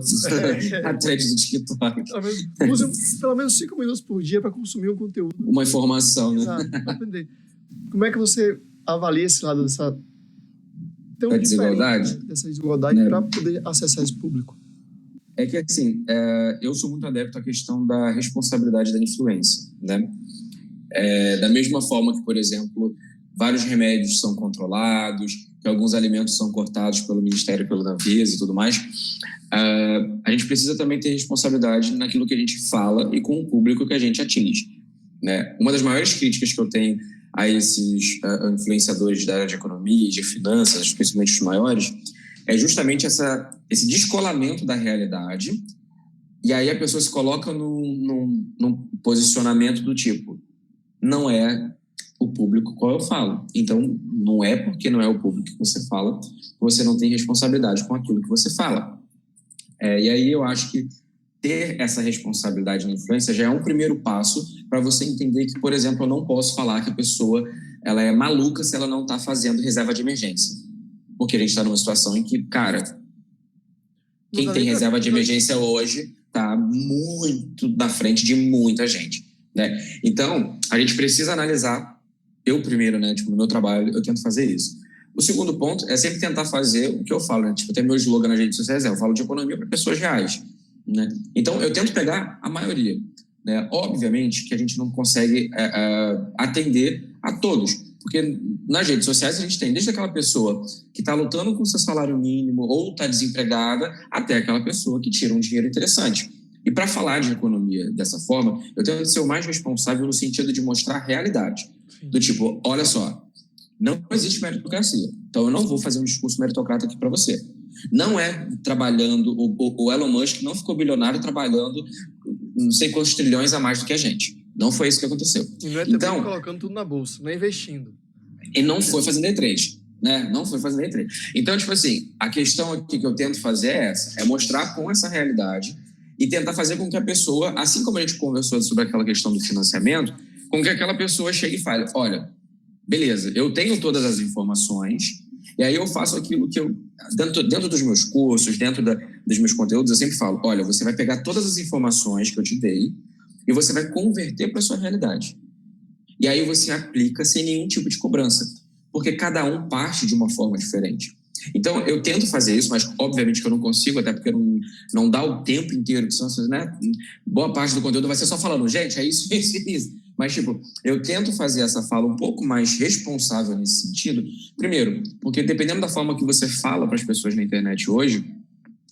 a thread do TikTok. Usem pelo menos 5 minutos por dia para consumir um conteúdo. Uma informação, né? Exato, para aprender. Como é que você avalia esse lado dessa desigualdade? Dessa desigualdade para poder acessar esse público? É que, assim, eu sou muito adepto à questão da responsabilidade da influência, né? Da mesma forma que, por exemplo, vários remédios são controlados, que alguns alimentos são cortados pelo Ministério, pelo Anvisa e tudo mais, a gente precisa também ter responsabilidade naquilo que a gente fala e com o público que a gente atinge, né? Uma das maiores críticas que eu tenho a esses influenciadores da área de economia e de finanças, especialmente os maiores, é justamente esse descolamento da realidade, e aí a pessoa se coloca num posicionamento do tipo, não é o público qual eu falo. Então, não é porque não é o público que você fala que você não tem responsabilidade com aquilo que você fala. E aí eu acho que ter essa responsabilidade na influência já é um primeiro passo para você entender que, por exemplo, eu não posso falar que a pessoa ela é maluca se ela não está fazendo reserva de emergência. Porque a gente está numa situação em que, cara, quem tem reserva de emergência hoje está muito na frente de muita gente, né? Então, a gente precisa analisar. Eu primeiro, né? Tipo, no meu trabalho, eu tento fazer isso. O segundo ponto é sempre tentar fazer o que eu falo, né? Tipo, tem meu slogan nas redes sociais, eu falo de economia para pessoas reais, né? Então, eu tento pegar a maioria, né? Obviamente que a gente não consegue atender a todos, porque nas redes sociais a gente tem desde aquela pessoa que está lutando com seu salário mínimo ou está desempregada, até aquela pessoa que tira um dinheiro interessante. E para falar de economia dessa forma, eu tento ser o mais responsável no sentido de mostrar a realidade. Do tipo, olha só, não existe meritocracia, então eu não vou fazer um discurso meritocrata aqui para você. Não é trabalhando, o Elon Musk não ficou bilionário trabalhando não sei quantos trilhões a mais do que a gente. Não foi isso que aconteceu. E não é também colocando tudo na bolsa, não é investindo. E não foi fazendo day trade, né? Não foi fazendo day trade. Então, tipo assim, a questão aqui que eu tento fazer é essa, é mostrar com essa realidade e tentar fazer com que a pessoa, assim como a gente conversou sobre aquela questão do financiamento, com que aquela pessoa chegue e fale, olha, beleza, eu tenho todas as informações e aí eu faço aquilo que eu, dentro dos meus cursos, dentro dos meus conteúdos, eu sempre falo, olha, você vai pegar todas as informações que eu te dei e você vai converter para a sua realidade. E aí você aplica sem nenhum tipo de cobrança, porque cada um parte de uma forma diferente. Então, eu tento fazer isso, mas obviamente que eu não consigo, até porque não dá o tempo inteiro, que são, né? Boa parte do conteúdo vai ser só falando, gente, é isso, isso, isso. Mas, tipo, eu tento fazer essa fala um pouco mais responsável nesse sentido. Primeiro, porque dependendo da forma que você fala para as pessoas na internet hoje,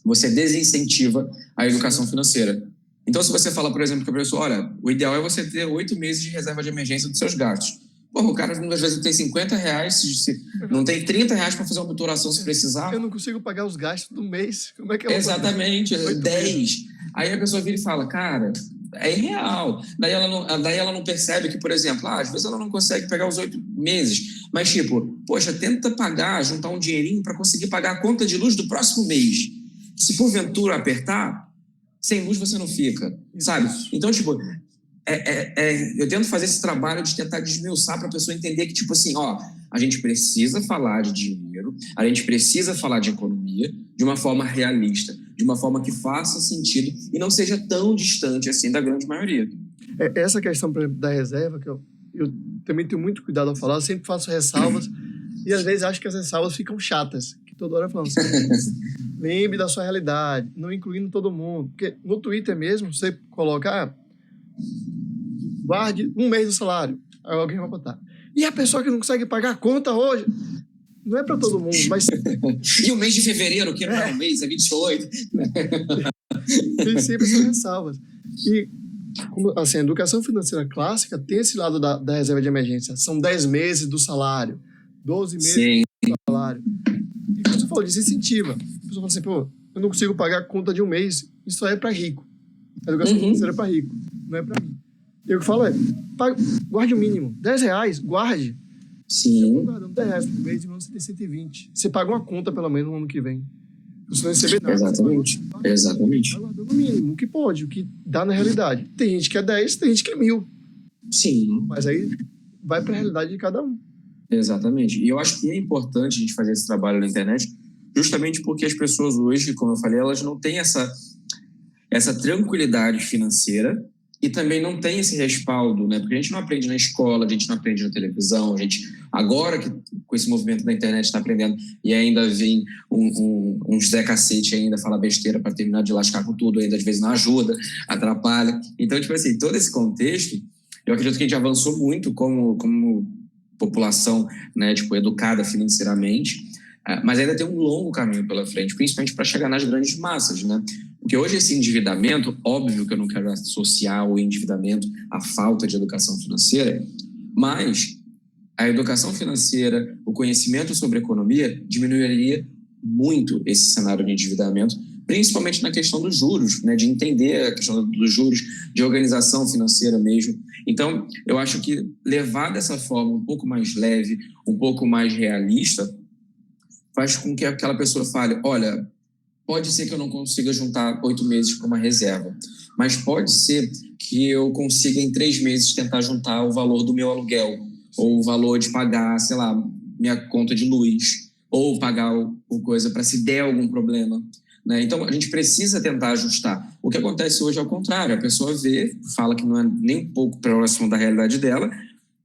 você desincentiva a educação financeira. Então, se você fala, por exemplo, que a pessoa, olha, o ideal é você ter 8 meses de reserva de emergência dos seus gastos. Pô, o cara, às vezes, tem R$50, não tem R$30 para fazer uma obturação se precisar. Eu não consigo pagar os gastos do mês. Como é que eu Exatamente, 10. Aí a pessoa vira e fala, cara, é irreal. Daí ela não percebe que, por exemplo, às vezes ela não consegue pegar os 8 meses, mas tipo, poxa, tenta pagar, juntar um dinheirinho para conseguir pagar a conta de luz do próximo mês. Se porventura apertar, sem luz você não fica, sabe? Então, tipo, eu tento fazer esse trabalho de tentar desmiuçar para a pessoa entender que, tipo assim, a gente precisa falar de dinheiro, a gente precisa falar de economia de uma forma realista, de uma forma que faça sentido e não seja tão distante assim da grande maioria. Essa questão, por exemplo, da reserva, que eu também tenho muito cuidado ao falar, eu sempre faço ressalvas e às vezes acho que as ressalvas ficam chatas, que toda hora falando assim, lembre da sua realidade, não incluindo todo mundo, porque no Twitter mesmo, você coloca, guarde 1 mês do salário, aí alguém vai botar. E a pessoa que não consegue pagar a conta hoje? Não é para todo mundo, mas... E o mês de fevereiro, que não é um mês, é 28. Tem sempre essas ressalvas. E, assim, a educação financeira clássica tem esse lado da reserva de emergência. São 10 meses do salário, 12 meses do salário. E como você falou, desincentiva. A pessoa fala assim, pô, eu não consigo pagar a conta de 1 mês, isso aí é para rico. A educação financeira é para rico, não é para mim. E o que eu falo é, guarde o mínimo. R$10, guarde. Sim. Eu guardando R$10 por mês, e você tem 120. Você paga uma conta, pelo menos, no ano que vem. Você não receber nada. Exatamente. Vai guardando o mínimo, o que pode, o que dá na realidade. Tem gente que é 10, tem gente que é 1.000. Sim. Mas aí vai para a realidade de cada um. Exatamente. E eu acho que é importante a gente fazer esse trabalho na internet, justamente porque as pessoas hoje, como eu falei, elas não têm essa tranquilidade financeira e também não tem esse respaldo, né? Porque a gente não aprende na escola, a gente não aprende na televisão, a gente, agora que com esse movimento da internet está aprendendo e ainda vem um Zé Cacete ainda fala besteira para terminar de lascar com tudo, ainda às vezes não ajuda, atrapalha. Então, tipo assim, todo esse contexto, eu acredito que a gente avançou muito como população, né, tipo, educada financeiramente, Mas ainda tem um longo caminho pela frente, principalmente para chegar nas grandes massas, né? Porque hoje esse endividamento, óbvio que eu não quero associar o endividamento à falta de educação financeira, mas a educação financeira, o conhecimento sobre economia diminuiria muito esse cenário de endividamento, principalmente na questão dos juros, né? De entender a questão dos juros, de organização financeira mesmo. Então, eu acho que levar dessa forma um pouco mais leve, um pouco mais realista, faz com que aquela pessoa fale, olha, pode ser que eu não consiga juntar 8 meses para uma reserva, mas pode ser que eu consiga em 3 meses tentar juntar o valor do meu aluguel, ou o valor de pagar, sei lá, minha conta de luz, ou pagar o coisa para se der algum problema, né? Então, a gente precisa tentar ajustar. O que acontece hoje é o contrário, a pessoa vê, fala que não é nem um pouco próximo da realidade dela,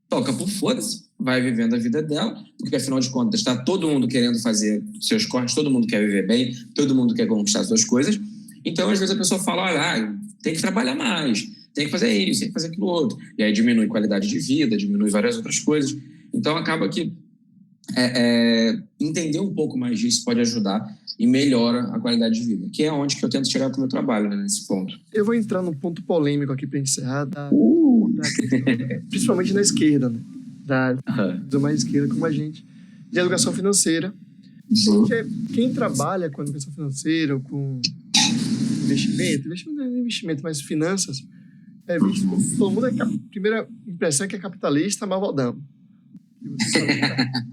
toca por foda-se, vai vivendo a vida dela, porque afinal de contas está todo mundo querendo fazer seus corres, todo mundo quer viver bem, todo mundo quer conquistar suas coisas. Então, às vezes a pessoa fala, olha, tem que trabalhar mais, tem que fazer isso, tem que fazer aquilo outro. E aí diminui qualidade de vida, diminui várias outras coisas. Então, acaba que entender um pouco mais disso pode ajudar e melhora a qualidade de vida, que é onde que eu tento chegar com o meu trabalho, né, nesse ponto. Eu vou entrar num ponto polêmico aqui para encerrar, principalmente na esquerda, né? Da mais esquerda como a gente, de educação financeira. Porque quem trabalha com educação financeira ou com investimento não é investimento, mas finanças, visto como todo mundo a primeira impressão é que é capitalista, malvadão.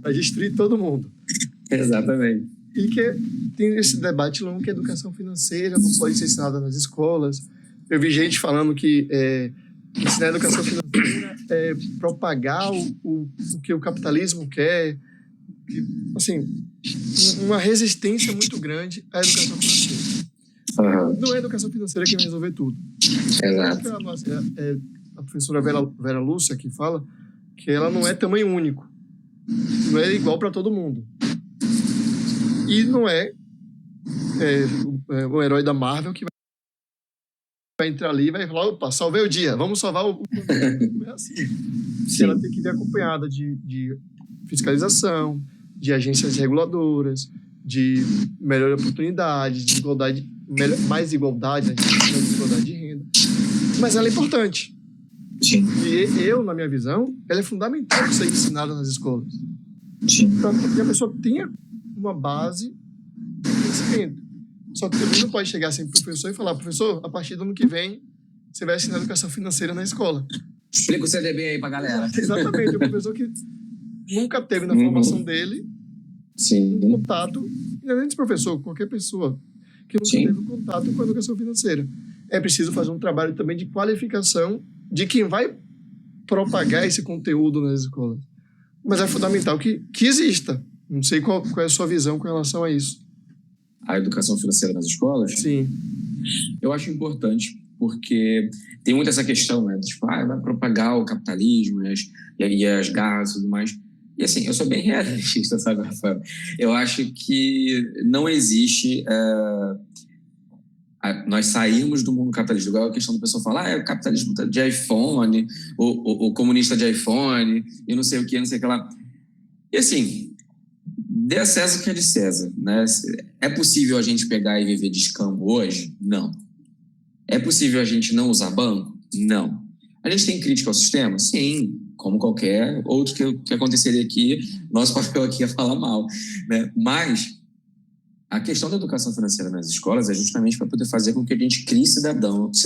Vai destruir todo mundo. Exatamente. E que tem esse debate longo que a educação financeira não pode ser ensinada nas escolas. Eu vi gente falando que ensinar a educação financeira é propagar o que o capitalismo quer. Assim, uma resistência muito grande à educação financeira. Não é a educação financeira que vai resolver tudo. Exato. A professora Vera Lúcia que fala que ela não é tamanho único. Não é igual para todo mundo. E não é o herói da Marvel que vai entrar ali e vai falar, opa, salvei o dia, vamos salvar o... Não é assim. Ela tem que vir acompanhada de fiscalização, de agências reguladoras, de melhor oportunidade, de igualdade, mais igualdade, né, de igualdade de renda. Mas ela é importante. Sim. E eu, na minha visão, ela é fundamental para ser ensinada nas escolas. Sim. Para que a pessoa tenha uma base de conhecimento. Só que também não pode chegar assim para o professor e falar, professor, a partir do ano que vem, você vai ensinar educação financeira na escola. Explica o CDB aí para a galera. Exatamente, o professor que nunca teve na formação dele um contato, independente de professor, qualquer pessoa que nunca teve um contato com a educação financeira. É preciso fazer um trabalho também de qualificação de quem vai propagar esse conteúdo nas escolas. Mas é fundamental que exista. Não sei qual é a sua visão com relação a isso. A educação financeira nas escolas? Sim. Eu acho importante, porque tem muito essa questão, né? Tipo, vai propagar o capitalismo e as garras e tudo mais. E assim, eu sou bem realista, sabe, Rafael? Eu acho que não existe... nós saímos do mundo capitalista, igual a questão do pessoal falar, o capitalismo de iPhone, o comunista de iPhone, e não sei o que lá. E assim, dê a César o que é de César, né? É possível a gente pegar e viver de escambo hoje? Não. É possível a gente não usar banco? Não. A gente tem crítica ao sistema? Sim, como qualquer outro que aconteceria aqui, nosso papel aqui é falar mal, né? Mas a questão da educação financeira nas escolas é justamente para poder fazer com que a gente crie cidadãos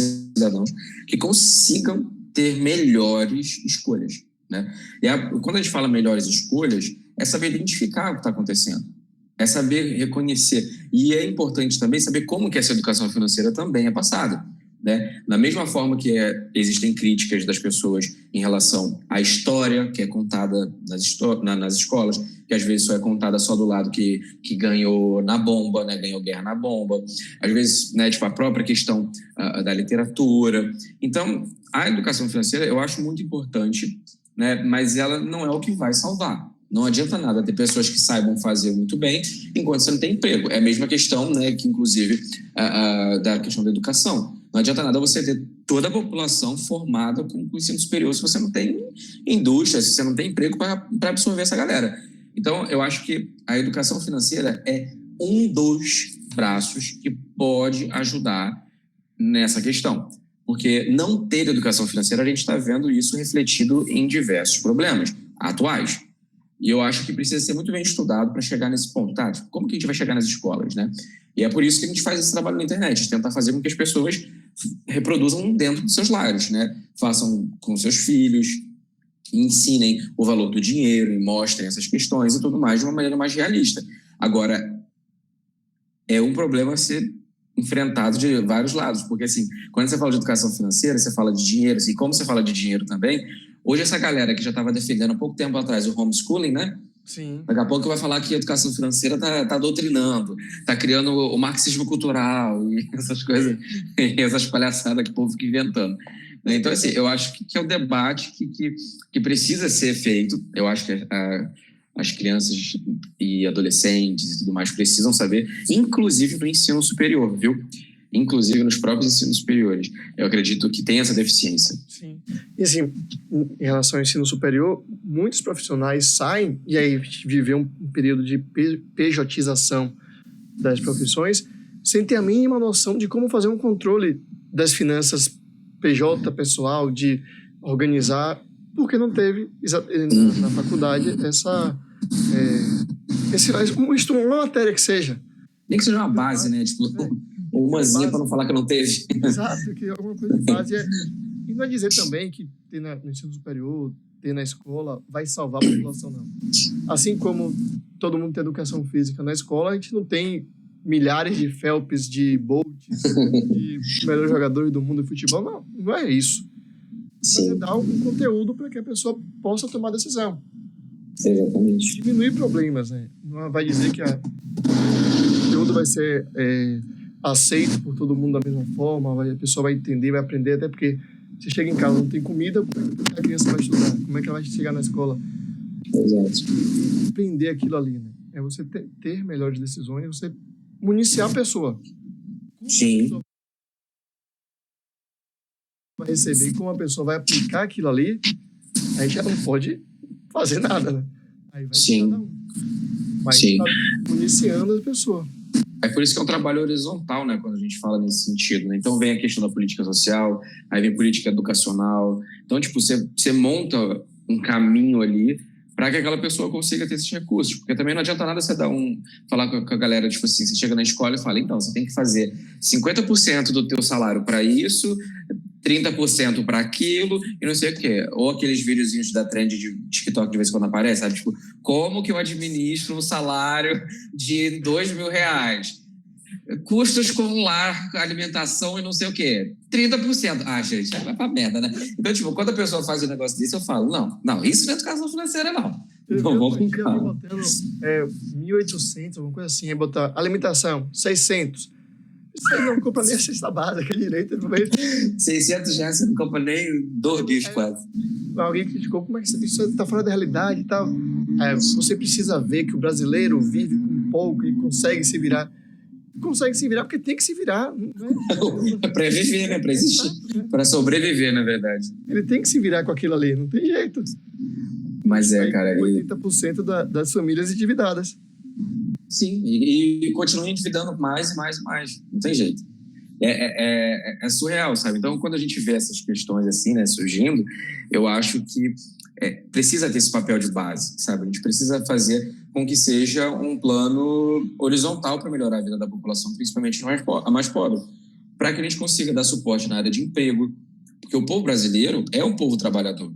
que consigam ter melhores escolhas, né? E quando a gente fala melhores escolhas, é saber identificar o que está acontecendo, é saber reconhecer. E é importante também saber como que essa educação financeira também é passada, né? Da mesma forma que existem críticas das pessoas em relação à história que é contada nas escolas, que às vezes só é contada só do lado que ganhou na bomba, né? Ganhou guerra na bomba. Às vezes, né, tipo, a própria questão da literatura. Então, a educação financeira eu acho muito importante, né? Mas ela não é o que vai salvar. Não adianta nada ter pessoas que saibam fazer muito bem enquanto você não tem emprego. É a mesma questão, né, que inclusive da questão da educação. Não adianta nada você ter toda a população formada com ensino superior se você não tem indústria, se você não tem emprego para absorver essa galera. Então, eu acho que a educação financeira é um dos braços que pode ajudar nessa questão. Porque não ter educação financeira, a gente está vendo isso refletido em diversos problemas atuais. E eu acho que precisa ser muito bem estudado para chegar nesse ponto. Tá? Tipo, como que a gente vai chegar nas escolas, né? E é por isso que a gente faz esse trabalho na internet, tentar fazer com que as pessoas reproduzam dentro dos seus lares, né? Façam com seus filhos, ensinem o valor do dinheiro e mostrem essas questões e tudo mais de uma maneira mais realista. Agora, é um problema a ser enfrentado de vários lados, porque assim, quando você fala de educação financeira, você fala de dinheiro, e como você fala de dinheiro também, hoje essa galera que já estava defendendo há pouco tempo atrás o homeschooling, né? Sim. Daqui a pouco vai falar que a educação financeira tá doutrinando, tá criando o marxismo cultural e essas coisas, e essas palhaçadas que o povo fica inventando. Então, assim, eu acho que é um debate que precisa ser feito. Eu acho que as crianças e adolescentes e tudo mais precisam saber, inclusive no ensino superior, viu? Inclusive nos próprios ensinos superiores. Eu acredito que tem essa deficiência. Sim. E assim, em relação ao ensino superior, muitos profissionais saem, e aí a gente viveu um período de pejotização das profissões, sem ter a mínima noção de como fazer um controle das finanças PJ, pessoal, de organizar, porque não teve na faculdade uma matéria que seja. Nem que seja uma base, né? Tipo, ou umazinha para não falar que não teve. Exato, que alguma coisa de base. E não é dizer também que ter no ensino superior, ter na escola, vai salvar a população, não. Assim como todo mundo tem educação física na escola, a gente não tem milhares de Phelps, de Bolts, de melhores jogadores do mundo de futebol. Não é isso. Mas é dar um conteúdo para que a pessoa possa tomar decisão. Exatamente. Diminuir problemas, né? Não vai dizer que o conteúdo vai ser aceito por todo mundo da mesma forma, a pessoa vai entender, vai aprender, até porque você chega em casa, não tem comida, como é que a criança vai estudar? Como é que ela vai chegar na escola? Exato. Aprender aquilo ali, né? É você ter melhores decisões, você municiar a pessoa. Sim. A pessoa vai receber e como a pessoa vai aplicar aquilo ali, aí já não pode fazer nada, né? Aí vai de cada um. Mas tá municiando a pessoa. É por isso que é um trabalho horizontal, né, quando a gente fala nesse sentido, né? Então vem a questão da política social, aí vem política educacional. Então, tipo, você monta um caminho ali para que aquela pessoa consiga ter esses recursos. Porque também não adianta nada você falar com a galera, tipo assim, você chega na escola e fala, então, você tem que fazer 50% do teu salário para isso, 30% para aquilo e não sei o quê. Ou aqueles videozinhos da trend de TikTok de vez em quando aparece, sabe? Tipo, como que eu administro um salário de R$2.000? Custos com lar, alimentação e não sei o quê. 30%. Ah, gente, vai pra merda, né? Então, tipo, quando a pessoa faz um negócio desse, eu falo, não, isso não é educação financeira, não. Não vou com calma. Botando 1.800, alguma coisa assim, aí botar alimentação, 600. Isso aí não compra nem a cesta básica direito. R$600 você não compra nem 2 bichos quase. Alguém criticou, como é que isso está fora da realidade e tal. Você precisa ver que o brasileiro vive com pouco e consegue se virar. Consegue se virar porque tem que se virar. Né? É para viver, né? Para existir. Para sobreviver, na verdade. Ele tem que se virar com aquilo ali, não tem jeito. Mas cara... 80% das famílias endividadas. Sim, e continuam endividando mais e mais e mais. Não tem jeito. É surreal, sabe? Então, quando a gente vê essas questões assim, né, surgindo, eu acho que precisa ter esse papel de base, sabe? A gente precisa fazer com que seja um plano horizontal para melhorar a vida da população, principalmente a mais pobre, para que a gente consiga dar suporte na área de emprego, porque o povo brasileiro é um povo trabalhador.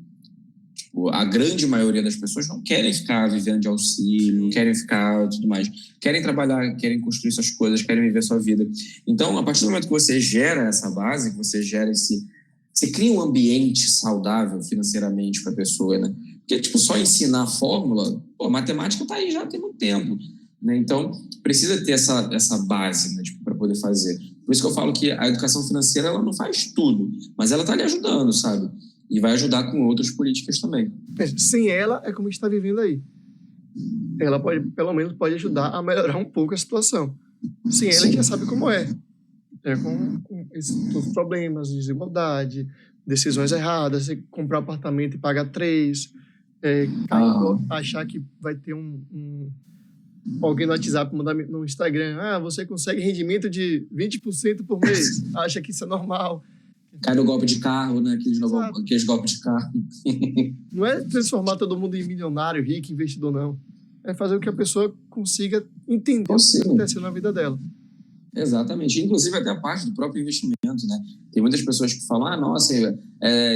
A grande maioria das pessoas não querem ficar vivendo de auxílio, não querem ficar tudo mais. Querem trabalhar, querem construir suas coisas, querem viver sua vida. Então, a partir do momento que você gera essa base, que você gera você cria um ambiente saudável financeiramente para a pessoa, né? Porque, tipo, só ensinar a fórmula, a matemática está aí já tem muito tempo, né? Então, precisa ter essa base, né, tipo, para poder fazer. Por isso que eu falo que a educação financeira, ela não faz tudo, mas ela está lhe ajudando, sabe? E vai ajudar com outras políticas também. Sem ela, é como a gente está vivendo aí. Ela pelo menos pode ajudar a melhorar um pouco a situação. Sem ela, a gente já sabe como é. Com esses problemas, desigualdade, decisões erradas, você comprar um apartamento e pagar 3. Achar que vai ter alguém no WhatsApp mandar no Instagram, você consegue rendimento de 20% por mês, acha que isso é normal. Cai no golpe de carro, né? Aqueles golpes de carro. Não é transformar todo mundo em milionário, rico, investidor, não. É fazer com que a pessoa consiga entender o que está acontecendo na vida dela. Exatamente. Inclusive até a parte do próprio investimento, né? Tem muitas pessoas que falam, nossa,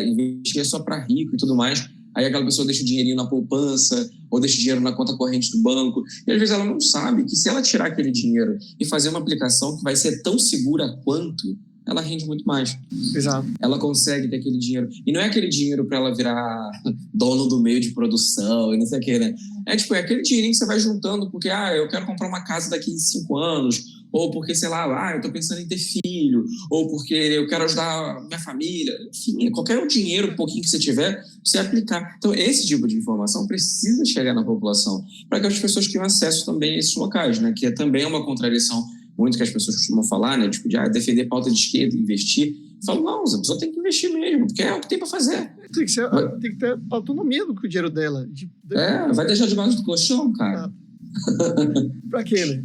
investir é só para rico e tudo mais. Aí aquela pessoa deixa o dinheirinho na poupança ou deixa o dinheiro na conta corrente do banco. E às vezes ela não sabe que se ela tirar aquele dinheiro e fazer uma aplicação que vai ser tão segura quanto, ela rende muito mais. Exato. Ela consegue ter aquele dinheiro. E não é aquele dinheiro para ela virar dono do meio de produção e não sei o que, né? É aquele dinheirinho que você vai juntando porque, eu quero comprar uma casa daqui a 5 anos, ou porque, sei lá, eu tô pensando em ter filho, ou porque eu quero ajudar minha família. Enfim, qualquer dinheiro, um pouquinho que você tiver, você aplicar. Então, esse tipo de informação precisa chegar na população, para que as pessoas tenham acesso também a esses locais, né? Que também é uma contradição muito que as pessoas costumam falar, né? Tipo, de defender pauta de esquerda, investir. Eu falo, não, a pessoa tem que investir mesmo, porque é o que tem para fazer. Tem que ter autonomia do dinheiro dela. Vai deixar debaixo do colchão, cara. Pra quê, né?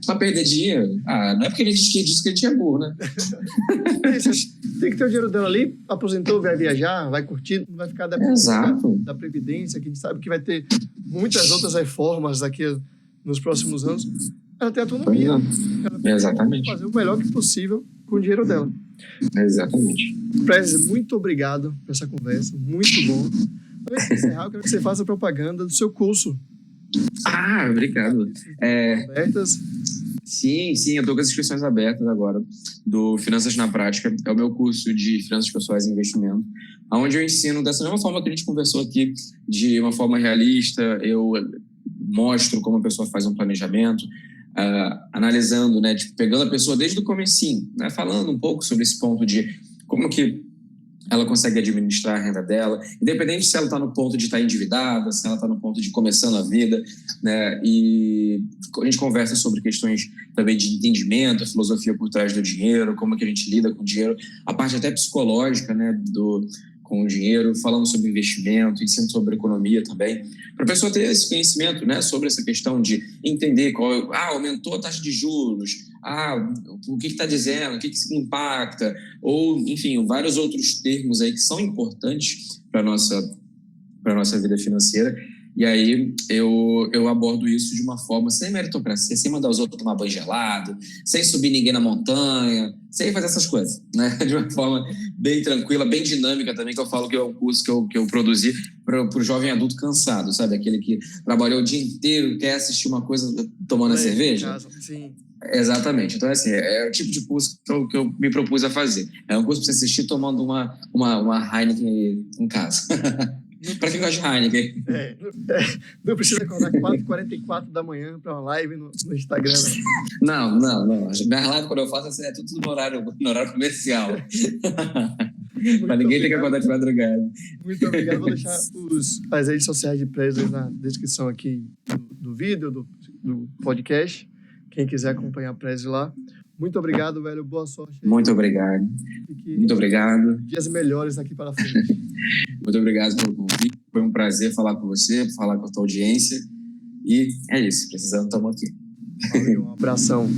Pra perder dinheiro? Não é porque a gente disse que a gente é burro, né? Tem que ter o dinheiro dela ali, aposentou, vai viajar, vai curtir, não vai ficar dependendo da Previdência, que a gente sabe que vai ter muitas outras reformas daqui nos próximos anos. Ela tem autonomia. Exatamente. Fazer o melhor que possível com o dinheiro dela. Exatamente. Prezes, muito obrigado por essa conversa, muito bom. Antes de encerrar, eu quero que você faça propaganda do seu curso. Obrigado. Abertas. Sim, eu estou com as inscrições abertas agora do Finanças na Prática. É o meu curso de Finanças Pessoais e Investimento, onde eu ensino dessa mesma forma que a gente conversou aqui, de uma forma realista. Eu mostro como a pessoa faz um planejamento, analisando, né, pegando a pessoa desde o comecinho, né, falando um pouco sobre esse ponto de como que ela consegue administrar a renda dela, independente se ela está no ponto de estar endividada, se ela está no ponto de começando a vida, né? E a gente conversa sobre questões também de entendimento, a filosofia por trás do dinheiro, como que a gente lida com o dinheiro, a parte até psicológica, né, com o dinheiro, falando sobre investimento, ensino sobre economia também, para a pessoa ter esse conhecimento, né, sobre essa questão de entender aumentou a taxa de juros, o que está dizendo, o que isso impacta, ou, enfim, vários outros termos aí que são importantes para a nossa vida financeira. E aí eu abordo isso de uma forma sem meritocracia, sem mandar os outros tomar banho gelado, sem subir ninguém na montanha, sem fazer essas coisas, né? De uma forma bem tranquila, bem dinâmica também, que eu falo que é um curso que eu produzi para o jovem adulto cansado, sabe? Aquele que trabalhou o dia inteiro, quer assistir uma coisa tomando a cerveja. Sim. Exatamente. Então, assim, é o tipo de curso que eu me propus a fazer. É um curso para você assistir tomando uma Heineken em casa. Para quem gosta de Heineken. Não precisa acordar 4h44 da manhã para uma live no Instagram. Não. Minha live, quando eu faço, é tudo no horário comercial. Para ninguém ter que acordar de madrugada. Muito obrigado. Vou deixar as redes sociais de Presley na descrição aqui do vídeo, do podcast. Quem quiser acompanhar a Presley lá. Muito obrigado, velho. Boa sorte. Muito obrigado. Muito obrigado. Dias melhores aqui para frente. Muito obrigado pelo convite. Foi um prazer falar com você, falar com a tua audiência. E é isso. Precisando, estamos aqui. Valeu, um abração.